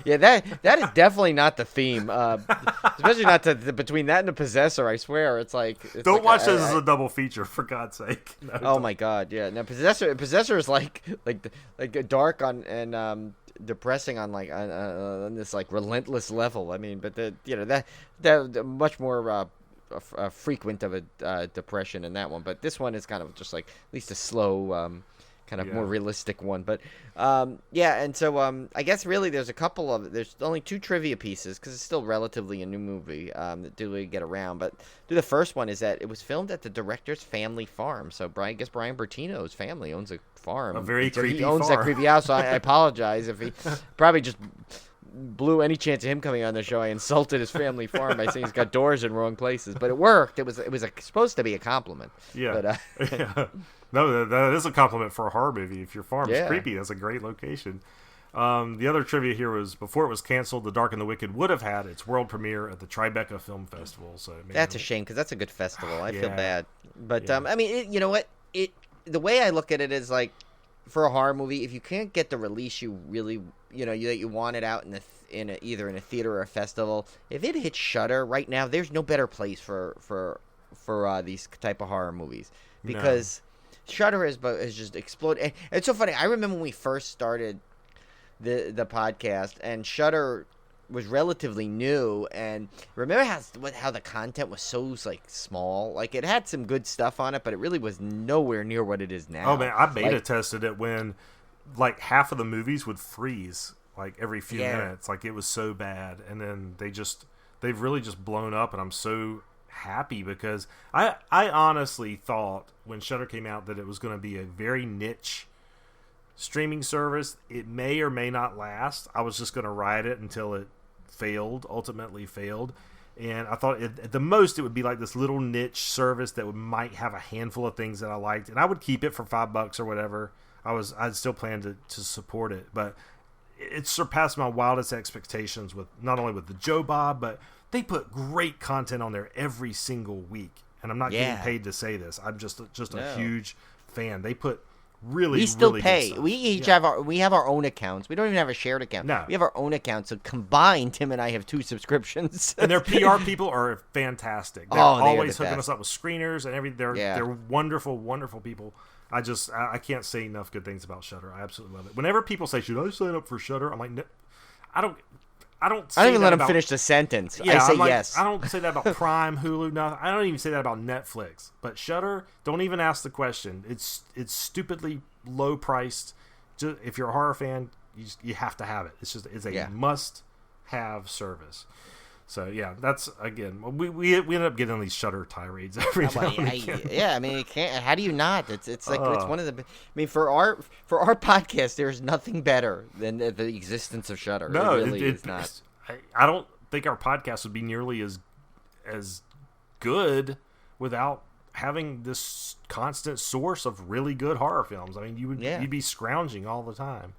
C: yeah. That is definitely not the theme, especially not between that and the Possessor. I swear, it's like
B: don't watch this as a double feature, for God's sake. No,
C: oh my God, yeah. No, Possessor is like dark and depressing on on this like relentless level. I mean, but that much more. Frequent of a depression in that one, but this one is kind of just like at least a slow. Kind of more realistic one, but and so I guess really there's only two trivia pieces because it's still relatively a new movie that do get around. But the first one is that it was filmed at the director's family farm. So Bryan Bertino's family owns a farm.
B: A very creepy
C: farm. He owns that creepy house. So I apologize if he probably just blew any chance of him coming on the show. I insulted his family farm by saying he's got doors in wrong places, but it worked. It was supposed to be a compliment.
B: Yeah.
C: But,
B: yeah. No, that is a compliment for a horror movie. If your farm is creepy, that's a great location. The other trivia here was before it was canceled, The Dark and the Wicked would have had its world premiere at the Tribeca Film Festival. So
C: that's a shame because that's a good festival. I feel bad, but I mean, you know what? The way I look at it is like, for a horror movie, if you can't get the release you really, that you want it out either in a theater or a festival, if it hits Shudder right now, there's no better place for these type of horror movies because Shudder has just exploded. And it's so funny. I remember when we first started the podcast, and Shudder was relatively new, and remember how the content was so like small. Like, it had some good stuff on it, but it really was nowhere near what it is now.
B: Oh man, I beta tested it when like half of the movies would freeze like every few minutes. Like, it was so bad, and then they've really just blown up, and I'm so happy because I honestly thought when Shudder came out that it was going to be a very niche streaming service. It may or may not last. I was just going to ride it until it ultimately failed, and I thought at the most it would be like this little niche service that might have a handful of things that I liked, and I would keep it for $5 or whatever. I'd still plan to support it, but it surpassed my wildest expectations with not only with the Joe Bob, but they put great content on there every single week, and I'm not getting paid to say this. I'm just a huge fan. They put we still pay.
C: We each have our own accounts. We don't even have a shared account.
B: No.
C: We have our own accounts. So combined, Tim and I have 2 subscriptions.
B: And their PR people are fantastic. They're always hooking us up with screeners and everything. They're wonderful, wonderful people. I can't say enough good things about Shudder. I absolutely love it. Whenever people say, "Should I sign up for Shudder?" I'm like, no, I don't
C: even let them finish the sentence.
B: Yeah,
C: I say yes.
B: I don't say that about Prime, Hulu, nothing. I don't even say that about Netflix. But Shudder, don't even ask the question. It's stupidly low priced. Just, if you're a horror fan, you have to have it. It's a must have service. So yeah, that's again we end up getting these Shudder tirades every now and again.
C: Yeah, I mean, you can't. How do you not? It's like it's one of the. I mean, for our podcast, there's nothing better than the existence of Shudder.
B: No,
C: it really is not.
B: I don't think our podcast would be nearly as good without having this constant source of really good horror films. I mean, you'd be scrounging all the time.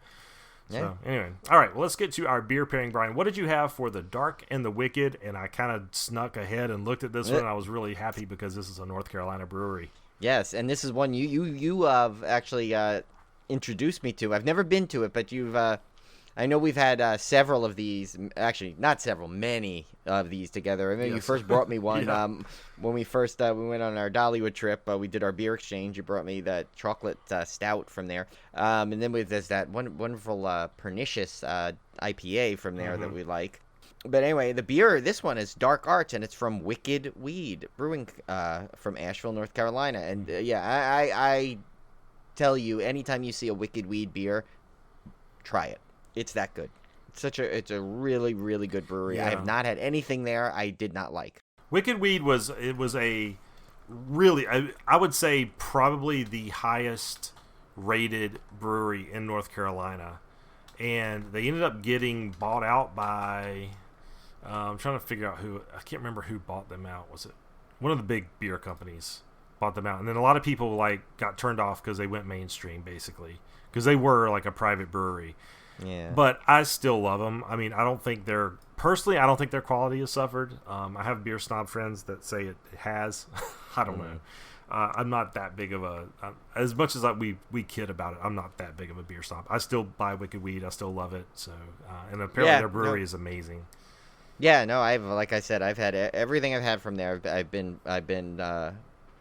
B: Yeah. So, anyway. All right, well, let's get to our beer pairing, Brian. What did you have for The Dark and the Wicked? And I kind of snuck ahead and looked at this one, and I was really happy because this is a North Carolina brewery.
C: Yes, and this is one you have actually introduced me to. I've never been to it, but you've I know we've had several of these. Actually, not several, many of these together. I mean, you first brought me one when we first we went on our Dollywood trip. We did our beer exchange. You brought me that chocolate stout from there, and then there's that wonderful pernicious IPA from there that we like. But anyway, the beer, this one is Dark Arts, and it's from Wicked Weed Brewing from Asheville, North Carolina. And I tell you, anytime you see a Wicked Weed beer, try it. It's that good. It's a really, really good brewery. Yeah. I have not had anything there I did not like.
B: Wicked Weed was a really, I would say probably the highest rated brewery in North Carolina. And they ended up getting bought out by, I'm trying to figure out I can't remember who bought them out. Was it one of the big beer companies bought them out? And then a lot of people got turned off because they went mainstream, basically, because they were like a private brewery.
C: Yeah.
B: But I still love them. I mean, I don't think their quality has suffered. I have beer snob friends that say it has. I don't know. I'm not that big of as much as we kid about it, I'm not that big of a beer snob. I still buy Wicked Weed. I still love it. So, and apparently their brewery is amazing.
C: Yeah, no, like I said, I've had everything I've had from there. I've been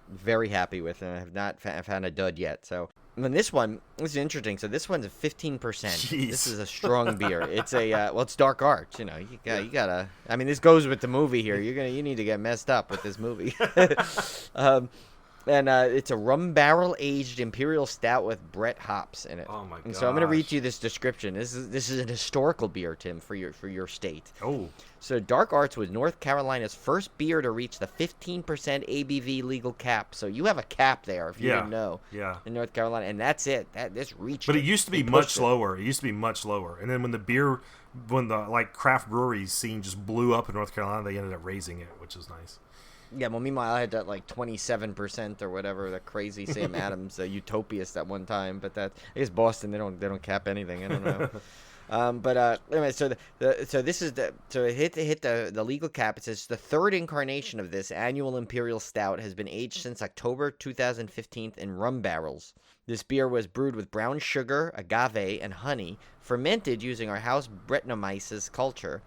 C: very happy with, and I have not found a dud yet. So. And this is interesting. So this one's a 15%.
B: Jeez.
C: This is a strong beer. It's it's Dark Arts. You know, you gotta. I mean, this goes with the movie here. You need to get messed up with this movie. And it's a rum barrel aged imperial stout with Brett hops in it.
B: Oh my god!
C: And so I'm going to read to you this description. This is an historical beer, Tim, for your state.
B: Oh.
C: So Dark Arts was North Carolina's first beer to reach the 15% ABV legal cap. So you have a cap there, if you didn't know.
B: Yeah.
C: In North Carolina, and that's it. This reached.
B: But it used to be much lower. It used to be much lower, and then when the craft breweries scene just blew up in North Carolina, they ended up raising it, which is nice.
C: Yeah, well, meanwhile, I had that 27% or whatever, the crazy Sam Adams Utopiast at one time. But I guess Boston, they don't cap anything. I don't know. But anyway, so this is it hit the legal cap. It says the third incarnation of this annual imperial stout has been aged since October 2015 in rum barrels. This beer was brewed with brown sugar, agave, and honey, fermented using our house Brettanomyces culture.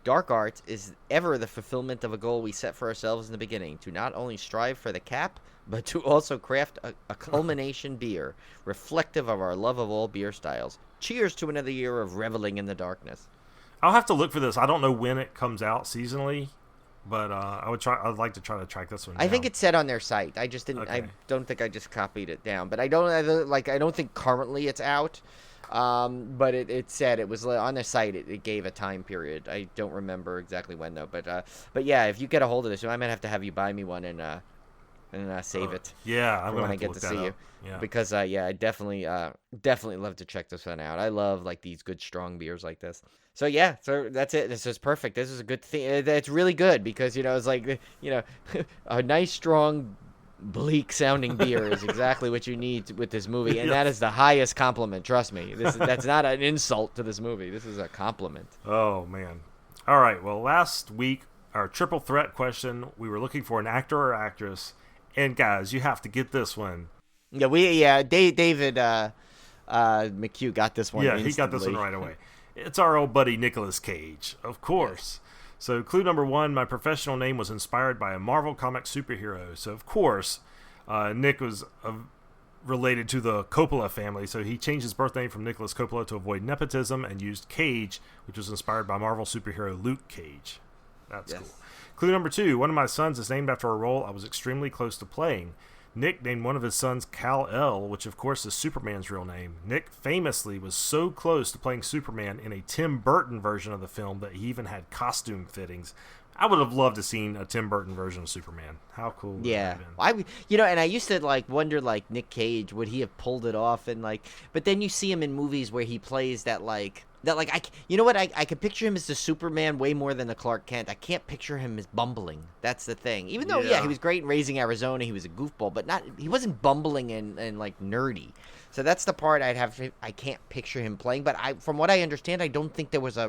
C: Dark Arts is ever the fulfillment of a goal we set for ourselves in the beginning, to not only strive for the cap, but to also craft a culmination beer, reflective of our love of all beer styles. Cheers to another year of reveling in the darkness.
B: I'll have to look for this. I don't know when it comes out seasonally, but I'd like to try to track this one down.
C: I think it's said on their site. I just didn't.
B: Okay.
C: I don't think I just copied it down, but I don't think currently it's out. But it said it was on their site. It gave a time period. I don't remember exactly when though. But yeah, if you get a hold of this, I might have you buy me one and save it.
B: Yeah, I'm
C: when I get to see you.
B: Yeah.
C: Because I definitely love to check this one out. I love these good strong beers like this. So yeah, so that's it. This is perfect. This is a good thing. It's really good because it's a nice strong bleak sounding beer is exactly what you need with this movie, and that is the highest compliment. Trust me, that's not an insult to this movie. This is a compliment.
B: Oh man! All right. Well, last week our triple threat question, we were looking for an actor or actress, and guys, you have to get this one.
C: Yeah, David McHugh got this one.
B: Yeah,
C: instantly.
B: He got this one right away. It's our old buddy Nicolas Cage, of course. Yes. So clue number 1, my professional name was inspired by a Marvel comic superhero. So of course, Nick was related to the Coppola family, so he changed his birth name from Nicholas Coppola to avoid nepotism and used Cage, which was inspired by Marvel superhero Luke Cage. That's cool. Clue number 2, one of my sons is named after a role I was extremely close to playing. Nick named one of his sons Kal-El, which of course is Superman's real name. Nick famously was so close to playing Superman in a Tim Burton version of the film that he even had costume fittings. I would have loved to seen a Tim Burton version of Superman. How cool would that have been?
C: And I used to wonder Nick Cage, would he have pulled it off? And but then you see him in movies where he plays that I could picture him as the Superman way more than the Clark Kent. I can't picture him as bumbling. That's the thing. Even though he was great in Raising Arizona, he was a goofball, but he wasn't bumbling and nerdy. So that's the part I can't picture him playing. But from what I understand, I don't think there was a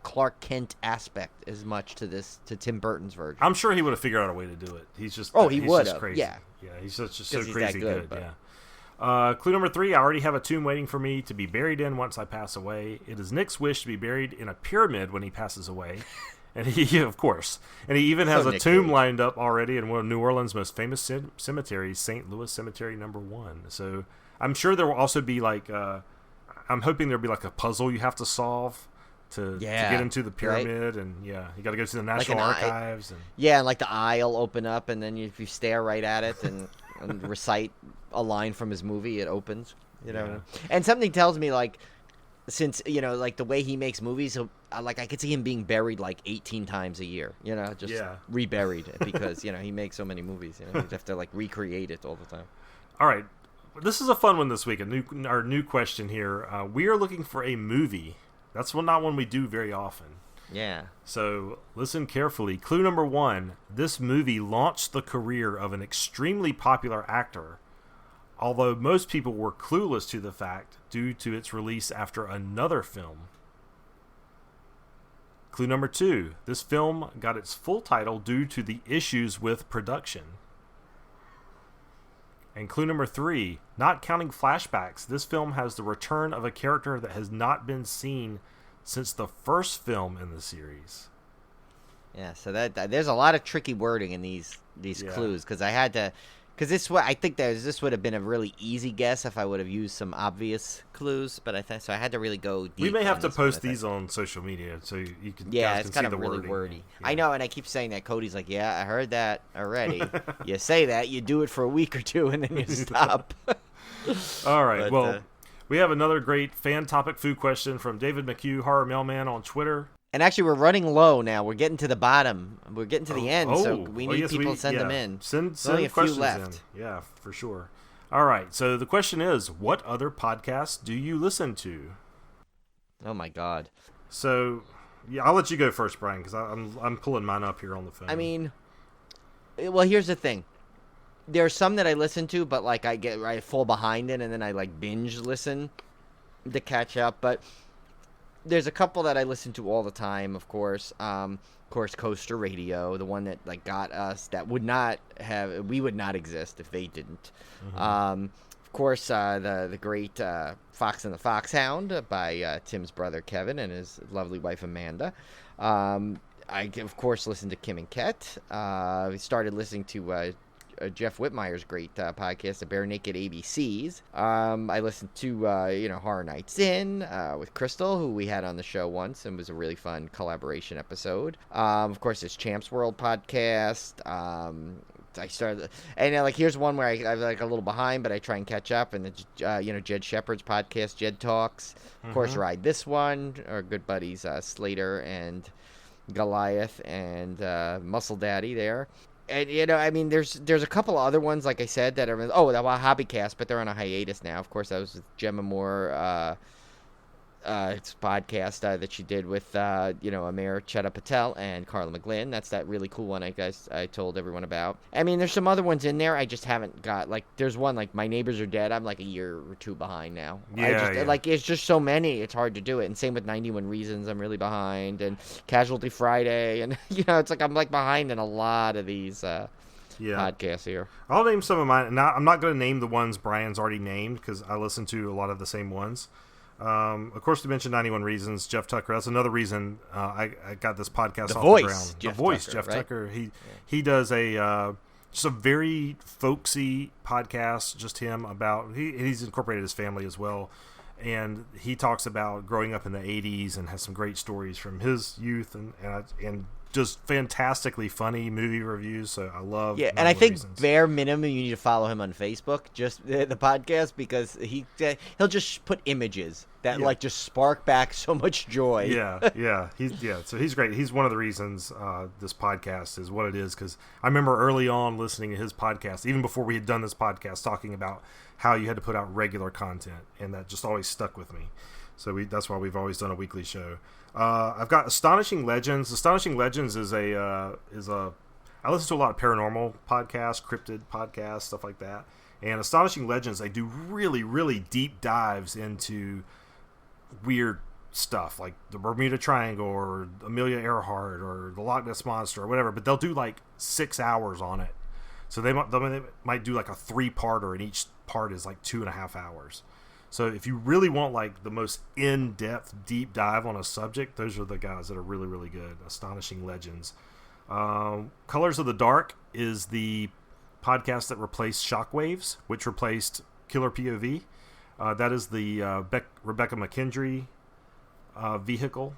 C: Clark Kent aspect as much to Tim Burton's version.
B: I'm sure he would have figured out a way to do it. He's just
C: he would have.
B: Crazy.
C: Yeah,
B: he's just so crazy good.
C: But...
B: Yeah. Clue number 3, I already have a tomb waiting for me to be buried in once I pass away. It is Nick's wish to be buried in a pyramid when he passes away. And he, of course, and he even has a tomb lined up already in one of New Orleans' most famous cemeteries, St. Louis Cemetery No. 1. So I'm sure there will also be I'm hoping there'll be a puzzle you have to solve to get into the pyramid, right? And you got to go to the National Archives.
C: And the eye will open up, and then if you stare right at it and recite a line from his movie, it opens. And something tells me since the way he makes movies, I could see him being buried 18 times a year. Reburied because he makes so many movies. You have to recreate it all the time.
B: All right, this is a fun one this week. Our new question here. We are looking for a movie. That's not one we do very often.
C: Yeah.
B: So listen carefully. Clue number 1. This movie launched the career of an extremely popular actor, although most people were clueless to the fact due to its release after another film. Clue number 2. This film got its full title due to the issues with production. And clue number 3, not counting flashbacks, this film has the return of a character that has not been seen since the first film in the series.
C: Yeah, so that there's a lot of tricky wording in these clues, because I had to Because I think this would have been a really easy guess if I would have used some obvious clues, but so I had to really go deep.
B: We may have
C: on
B: to
C: this one,
B: post these on social media so you can
C: Yeah,
B: guys
C: it's
B: can
C: kind
B: see
C: of
B: the
C: really
B: wording.
C: wordy.
B: Yeah.
C: I know, and I keep saying that. Cody's like, "Yeah, I heard that already." You say that, you do it for a week or two, and then you stop.
B: All right.
C: But,
B: we have another great fan topic food question from David McHugh, Horror Mailman on Twitter.
C: And actually, we're running low now. We're getting to the bottom. We're getting to the end, so we need
B: yes,
C: people to send them in.
B: Send
C: only a few
B: questions
C: left.
B: in. Yeah, for sure. All right. So the question is, what other podcasts do you listen to?
C: Oh my God.
B: So, yeah, I'll let you go first, Brian, because I'm pulling mine up here on the phone.
C: I mean, well, here's the thing. There are some that I listen to, but like I fall behind it, and then I like binge listen to catch up. But there's a couple that I listen to all the time, of course. Coaster Radio, the one that like got us, that we would not exist if they didn't.
B: Mm-hmm.
C: Of course, the great Fox and the Foxhound by Tim's brother Kevin and his lovely wife Amanda. I of course listen to Kim and Ket. We started listening to Jeff Whitmire's great podcast, The Bare Naked ABCs. I listened to Horror Nights In with Crystal, who we had on the show once, and was a really fun collaboration episode. Of course, this Champs World podcast. I started, and like here's one where I'm like a little behind, but I try and catch up. And Jed Shepard's podcast, Jed Talks. Of course, Ride This One. Our good buddies Slater and Goliath and Muscle Daddy there. And, I mean, there's a couple other ones, like I said, that are, the Hobbycast, but they're on a hiatus now. Of course, that was with Gemma Moore, it's a podcast that she did with, Amir Chetta Patel and Carla McGlynn. That's that really cool one I told everyone about. I mean, there's some other ones in there I just haven't got. Like, there's one, like, My Neighbors Are Dead. I'm, like, a year or two behind now.
B: Yeah.
C: Like, it's just so many, it's hard to do it. And same with 91 Reasons, I'm really behind. And Casualty Friday. And, it's like I'm, like, behind in a lot of these podcasts here.
B: I'll name some of mine. Now, I'm not going to name the ones Brian's already named because I listen to a lot of the same ones. Of course, we mentioned 91 Reasons. Jeff Tucker. That's another reason I got this podcast off the ground.
C: Jeff
B: The Voice,
C: Tucker,
B: Jeff
C: right?
B: Tucker. He does just a very folksy podcast. Just him about he's incorporated his family as well, and he talks about growing up in the 80s and has some great stories from his youth and just fantastically funny movie reviews. So I love.
C: Yeah, and I think
B: Reasons.
C: bare minimum you need to follow him on Facebook, just the podcast, because he'll just put images that like just spark back so much joy.
B: Yeah. So he's great. He's one of the reasons this podcast is what it is, because I remember early on listening to his podcast, even before we had done this podcast, talking about how you had to put out regular content, and that just always stuck with me. So that's why we've always done a weekly show. I've got Astonishing Legends. Astonishing Legends is I listen to a lot of paranormal podcasts, cryptid podcasts, stuff like that. And Astonishing Legends, they do really, really deep dives into weird stuff like the Bermuda Triangle or Amelia Earhart or the Loch Ness Monster or whatever, but they'll do like 6 hours on it. So they might do like a 3-parter, and each part is like 2.5 hours. So if you really want like the most in-depth deep dive on a subject, those are the guys that are really, really good. Astonishing Legends. Colors of the Dark is the podcast that replaced Shockwaves, which replaced Killer POV. That is the Rebecca McKendry vehicle.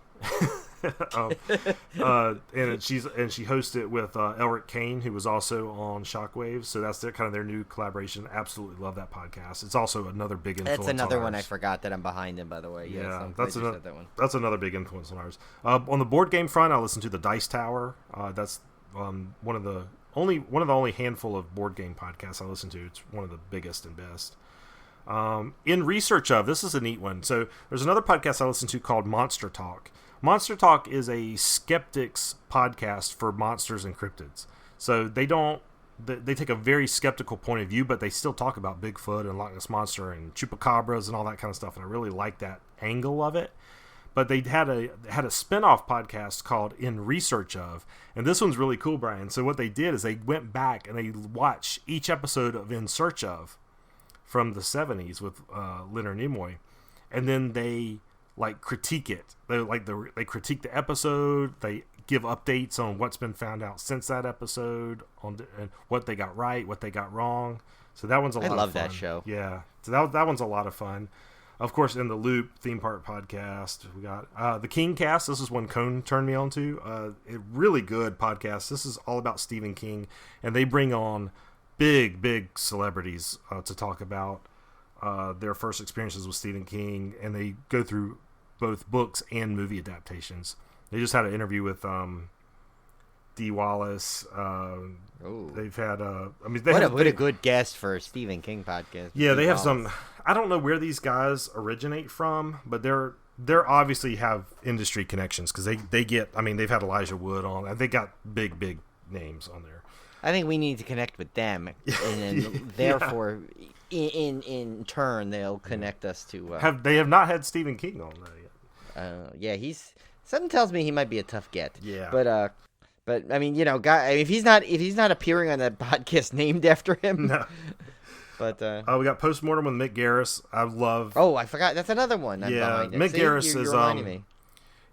B: And she hosts it with Elric Kane, who was also on Shockwaves. So that's kind of their new collaboration. Absolutely love that podcast. It's also another big influence.
C: That's another
B: on
C: one I
B: ours.
C: forgot that I'm behind in, by the way. Yes,
B: Yeah,
C: that one.
B: That's another big influence on ours. On the board game front, I listen to the Dice Tower. That's one of the only handful of board game podcasts I listen to. It's one of the biggest and best. In research of, this is a neat one. So there's another podcast I listen to called Monster Talk. Monster Talk is a skeptics podcast for monsters and cryptids. So they take a very skeptical point of view, but they still talk about Bigfoot and Loch Ness Monster and chupacabras and all that kind of stuff. And I really like that angle of it. But they had a spin-off podcast called In Research Of, and this one's really cool, Brian. So what they did is they went back and they watched each episode of In Search Of from the 70s with Leonard Nimoy, and then they like critique it. They critique the episode. They give updates on what's been found out since that episode, and what they got right, what they got wrong. So that one's a lot of fun. I
C: love that show.
B: Yeah. So that one's a lot of fun. Of course, In the Loop, Theme Park Podcast. We got the King Cast. This is one Cone turned me on to. A really good podcast. This is all about Stephen King, and they bring on big celebrities to talk about their first experiences with Stephen King, and they go through both books and movie adaptations. They just had an interview with Dee Wallace. They've had what
C: a good guest for a Stephen King podcast.
B: Yeah, they have some. I don't know where these guys originate from, but they're obviously have industry connections because they get. I mean, they've had Elijah Wood on. They got big names on there.
C: I think we need to connect with them, and then therefore, in turn, they'll connect us to.
B: They have not had Stephen King on there yet.
C: Yeah, something tells me he might be a tough get.
B: Yeah,
C: but I mean, if he's not appearing on that podcast named after him.
B: No.
C: But
B: we got Postmortem with Mick Garris. I love.
C: Oh, I forgot. That's another one.
B: Mick Garris is me.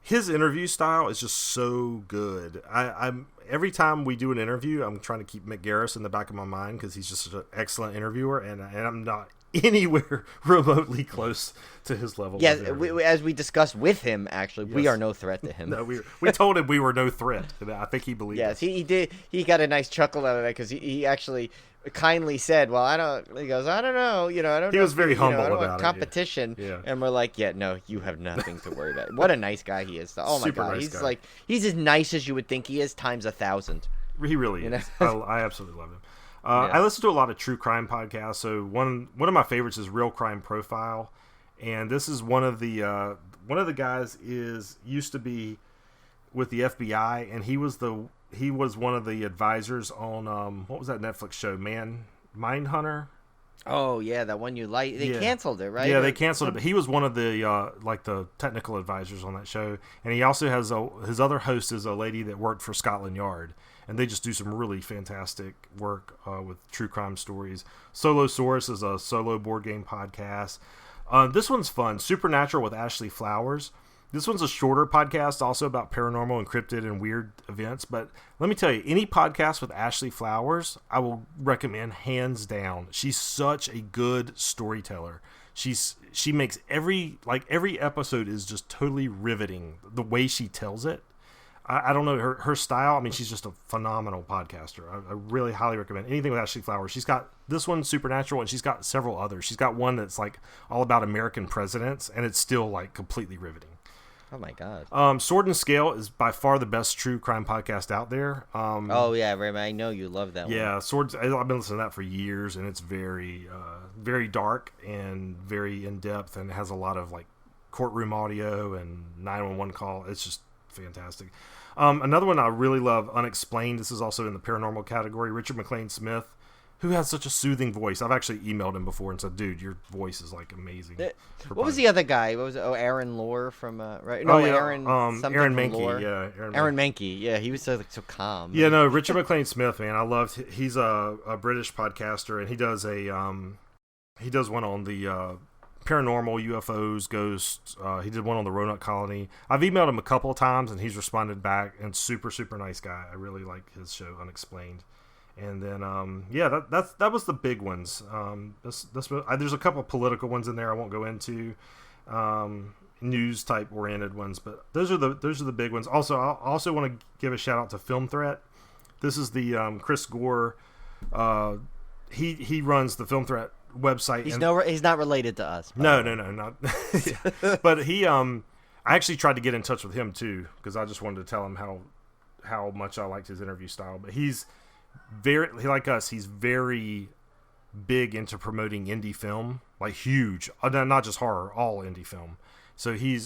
B: His interview style is just so good. I'm every time we do an interview, I'm trying to keep Mick Garris in the back of my mind because he's just an excellent interviewer, and I'm not anywhere remotely close to his level.
C: Yeah, as we discussed with him, actually, we are no threat to him.
B: No, we told him we were no threat. I think he believed.
C: Yes, he did. He got a nice chuckle out of that because he actually kindly said, "Well, I don't." He goes, "I don't know. I don't."
B: He was very humble
C: I don't
B: about
C: want
B: it.
C: competition.
B: Yeah.
C: And we're like, "Yeah, no, you have nothing to worry about." What a nice guy he is. Oh my
B: Super
C: God,
B: nice
C: he's
B: guy.
C: he's as nice as you would think he is times 1,000.
B: He really is. I absolutely love him. I listen to a lot of true crime podcasts. So one of my favorites is Real Crime Profile, and this is one of the guys used to be with the FBI, and he was one of the advisors on what was that Netflix show, Mindhunter?
C: Oh yeah, that one you like. They canceled it, right?
B: Yeah, they canceled it. But he was one of the the technical advisors on that show, and he also has his other host is a lady that worked for Scotland Yard, and they just do some really fantastic work with true crime stories. Solosaurus is a solo board game podcast. This one's fun. Supernatural with Ashley Flowers. This one's a shorter podcast, also about paranormal, encrypted, and weird events. But let me tell you, any podcast with Ashley Flowers, I will recommend hands down. She's such a good storyteller. She makes every episode is just totally riveting. The way she tells it, I don't know her style. I mean, she's just a phenomenal podcaster. I really highly recommend anything with Ashley Flowers. She's got this one, Supernatural, and she's got several others. She's got one that's all about American presidents, and it's still bcompletely riveting.
C: Oh my God.
B: Sword and Scale is by far the best true crime podcast out there.
C: Oh yeah, Raymond, I know you love that one.
B: Yeah, Swords. I've been listening to that for years, and it's very, very dark and very in depth, and it has a lot of courtroom audio and 911 call. It's just fantastic. Another one I really love, Unexplained. This is also in the paranormal category. Richard McLean Smith, who has such a soothing voice. I've actually emailed him before and said, "Dude, your voice is amazing."
C: What was the other guy? What was it? Oh, Aaron Lohr from right?
B: No, yeah,
C: Aaron.
B: Aaron Mankey.
C: Lohr.
B: Yeah,
C: Aaron Mankey. Yeah, he was so calm.
B: Yeah, no, Richard McLean Smith, man, I loved. He's a British podcaster, and he does one on the paranormal, UFOs, ghosts. He did one on the Roanoke Colony. I've emailed him a couple of times, and he's responded back. And super nice guy. I really like his show, Unexplained. And then, that was the big ones. There's a couple of political ones in there I won't go into, news type oriented ones, but those are the big ones. Also, I also want to give a shout out to Film Threat. This is the Chris Gore. He runs the Film Threat website.
C: He's not related to us.
B: No, not. But I actually tried to get in touch with him too because I just wanted to tell him how much I liked his interview style. But he's like us, he's very big into promoting indie film, huge, not just horror, all indie film. So he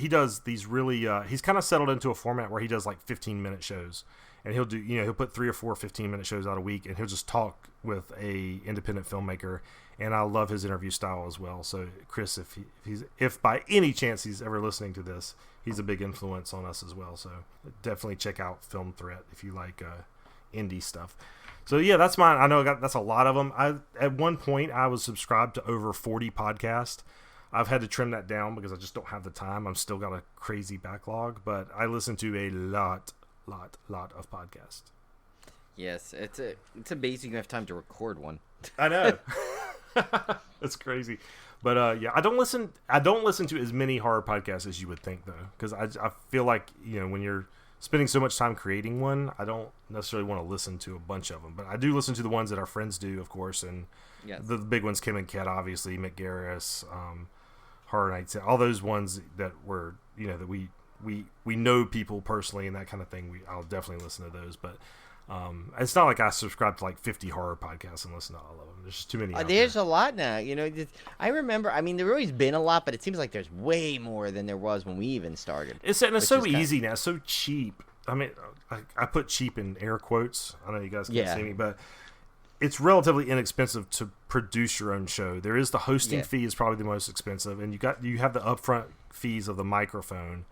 B: does these really he's kind of settled into a format where he does 15-minute shows, and he'll put 3 or 4 15-minute shows out a week, and he'll just talk with a independent filmmaker. And I love his interview style as well. So Chris, if by any chance he's ever listening to this, he's a big influence on us as well. So definitely check out Film Threat if you like indie stuff. So yeah, that's mine. I know that's a lot of them. At one point I was subscribed to over 40 podcasts. I've had to trim that down because I just don't have the time. I'm still got a crazy backlog, but I listen to a lot of podcasts.
C: Yes, it's amazing you have time to record one.
B: I know. That's crazy. But yeah, I don't listen to as many horror podcasts as you would think, though, because I feel like, you know, when you're spending so much time creating one, I don't necessarily want to listen to a bunch of them. But I do listen to the ones that our friends do, of course, and the big ones, Kim and Kat, obviously, Mick Garris, Horror Nights, all those ones that were, you know, that we know people personally and that kind of thing. I'll definitely listen to those, but it's not like I subscribe to like 50 horror podcasts and listen to all of them. There's just too many.
C: There's a lot now. You know, I remember. I mean, there's always been a lot, but it seems like there's way more than there was when we even started.
B: It's so easy now, so cheap. I mean, I put cheap in air quotes. I know you guys can't see me, but it's relatively inexpensive to produce your own show. There is the hosting fee is probably the most expensive, and you have the upfront fees of the microphone.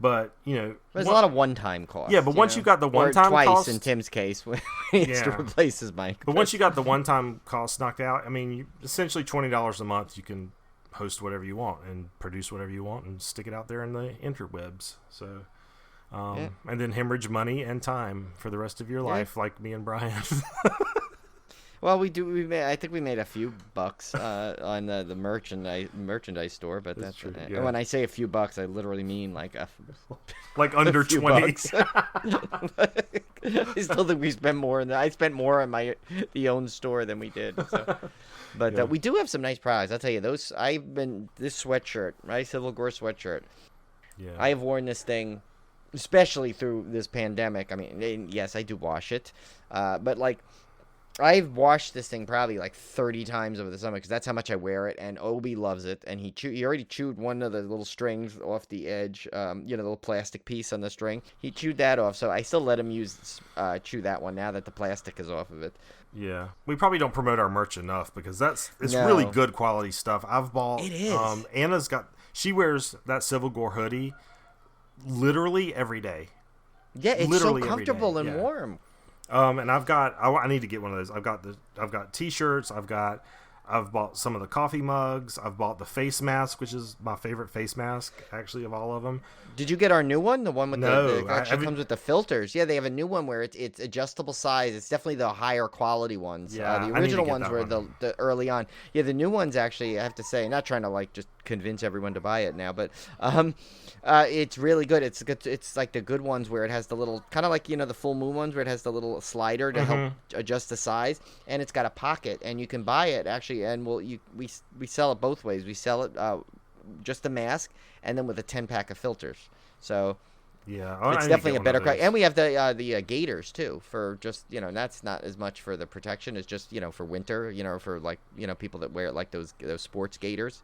B: But, you know,
C: there's a lot of one-time costs.
B: Yeah, but once you got the one-time
C: twice
B: cost,
C: in Tim's case, when he needs to replace his mic.
B: But once you got the one-time cost knocked out, I mean, essentially $20 a month, you can host whatever you want and produce whatever you want and stick it out there in the interwebs. So, and then hemorrhage money and time for the rest of your life, like me and Brian.
C: Well, I think we made a few bucks on the merchandise store, but that's true. When I say a few bucks, I literally mean like
B: under 20.
C: I still think we spent more I spent more on the own store than we did. So. But we do have some nice products. I'll tell you, this sweatshirt, right? Civil Gore sweatshirt. Yeah. I have worn this thing, especially through this pandemic. I mean, yes, I do wash it, but like. I've washed this thing probably like 30 times over the summer because that's how much I wear it, and Obi loves it, and he already chewed one of the little strings off the edge, the little plastic piece on the string. He chewed that off, so I still let him chew that one now that the plastic is off of it.
B: Yeah, we probably don't promote our merch enough because it's really good quality stuff. I've bought. It is. She wears that Civil Gore hoodie literally every day.
C: Yeah, it's literally so comfortable and warm.
B: And I need to get one of those. I've got t-shirts. I've bought some of the coffee mugs. I've bought the face mask, which is my favorite face mask, actually, of all of them.
C: Did you get our new one? The one with the actually comes with the filters. Yeah, they have a new one where it's adjustable size. It's definitely the higher quality ones. The original ones were the early on. Yeah, the new ones actually, I have to say, not trying to like just convince everyone to buy it now, but it's really good. It's good. It's like the good ones where it has the little, kind of like, you know, the full moon ones where it has the little slider to help adjust the size, and it's got a pocket, and you can buy it actually, and we sell it both ways. We sell it just the mask, and then with a 10-pack of filters. So it's definitely a better price. And we have the gaiters too, for just, you know, that's not as much for the protection as just, you know, for winter, you know, for like, you know, people that wear like those sports gaiters.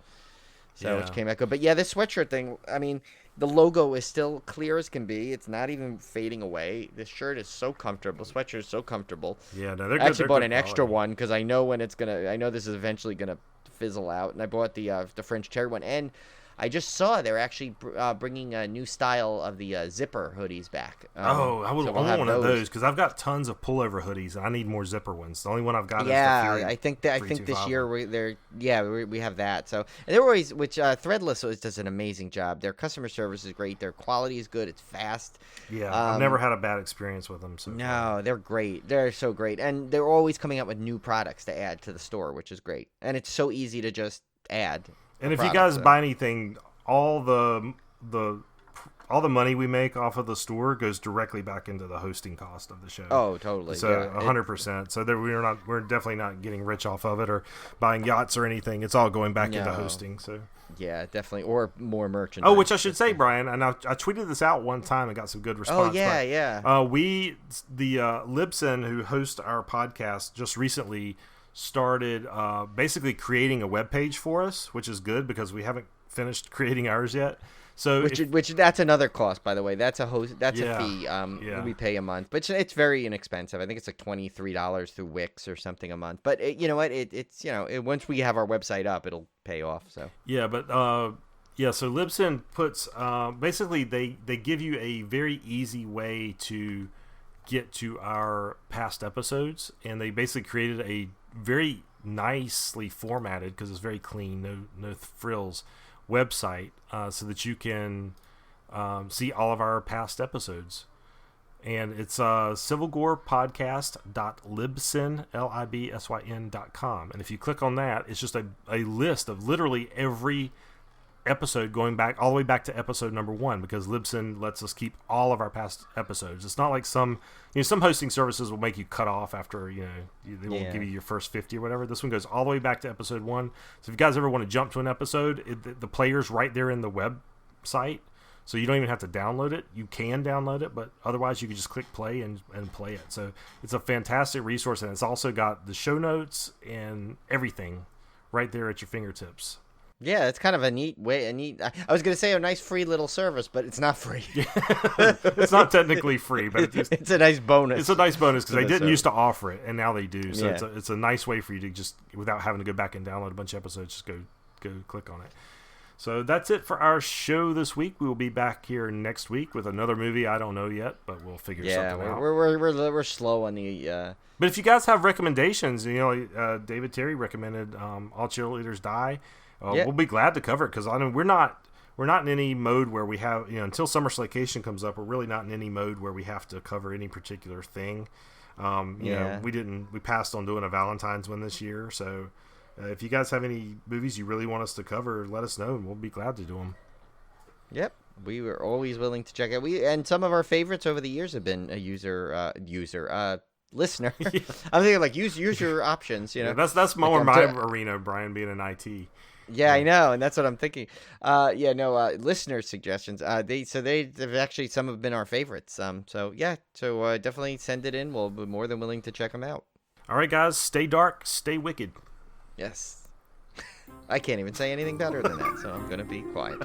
C: So which came out good. But yeah, this sweatshirt thing, I mean, the logo is still clear as can be. It's not even fading away. This shirt is so comfortable. Sweatshirt is so comfortable.
B: Yeah, no, they're good.
C: I actually bought an extra one because I know this is eventually gonna fizzle out, and I bought the French Terry one. And I just saw they're actually bringing a new style of the zipper hoodies back.
B: I want one of those because I've got tons of pullover hoodies and I need more zipper ones. The only one I've got is the Fury. I think
C: this year we have that. So, and they're always, which Threadless always does an amazing job. Their customer service is great. Their quality is good. It's fast.
B: Yeah, I've never had a bad experience with them. So
C: no, they're great. They're so great, and they're always coming up with new products to add to the store, which is great. And it's so easy to just add.
B: And if you guys buy anything, all the money we make off of the store goes directly back into the hosting cost of the show.
C: Oh, totally.
B: So 100%. So we're definitely not getting rich off of it or buying yachts or anything. It's all going back into hosting. So
C: yeah, definitely, or more merchandise.
B: Oh, which I should say, Brian, and I tweeted this out one time and got some good response.
C: Oh yeah.
B: Libsyn, who hosts our podcast, just recently started basically creating a web page for us, which is good because we haven't finished creating ours yet. So
C: which that's another cost, by the way. That's a fee we pay a month, but it's very inexpensive. I think it's like $23 through Wix or something a month. But you know what? It's once we have our website up, it'll pay off. So
B: yeah, but so Libsyn puts basically they give you a very easy way to get to our past episodes, and they basically created a very nicely formatted, because it's very clean, no frills, website, so that you can see all of our past episodes. And it's civilgorepodcast.libsyn, libsyn.com. And if you click on that, it's just a list of literally every episode going back all the way back to episode number 1, because Libsyn lets us keep all of our past episodes. It's not like some hosting services will make you cut off after, they won't give you your first 50 or whatever. This one goes all the way back to episode 1. So if you guys ever want to jump to an episode, the player's right there in the website. So you don't even have to download it. You can download it, but otherwise you can just click play and play it. So it's a fantastic resource, and it's also got the show notes and everything right there at your fingertips.
C: Yeah, it's kind of a neat way. I was going to say a nice free little service, but it's not free.
B: It's not technically free, but
C: it's a nice bonus.
B: It's a nice bonus because they didn't used to offer it, and now they do. So
C: Yeah.
B: it's a nice way for you to just, without having to go back and download a bunch of episodes, just go click on it. So that's it for our show this week. We will be back here next week with another movie. I don't know yet, but we'll figure something out.
C: We're slow on the.
B: But if you guys have recommendations, David Terry recommended All Cheerleaders Die. We'll be glad to cover it, because we're not in any mode where we have, until Summer Slaycation comes up, we're really not in any mode where we have to cover any particular thing. We passed on doing a Valentine's one this year, so if you guys have any movies you really want us to cover, let us know and we'll be glad to do them.
C: Yep, we were always willing to check out. And some of our favorites over the years have been a listener.
B: Yeah.
C: I'm thinking like use your options.
B: That's more my arena, Brian, being an IT.
C: Yeah, I know, and that's what I'm thinking. Listener suggestions. They've actually, some have been our favorites. So definitely send it in. We'll be more than willing to check them out.
B: All right, guys, stay dark, stay wicked.
C: Yes. I can't even say anything better than that, so I'm gonna be quiet.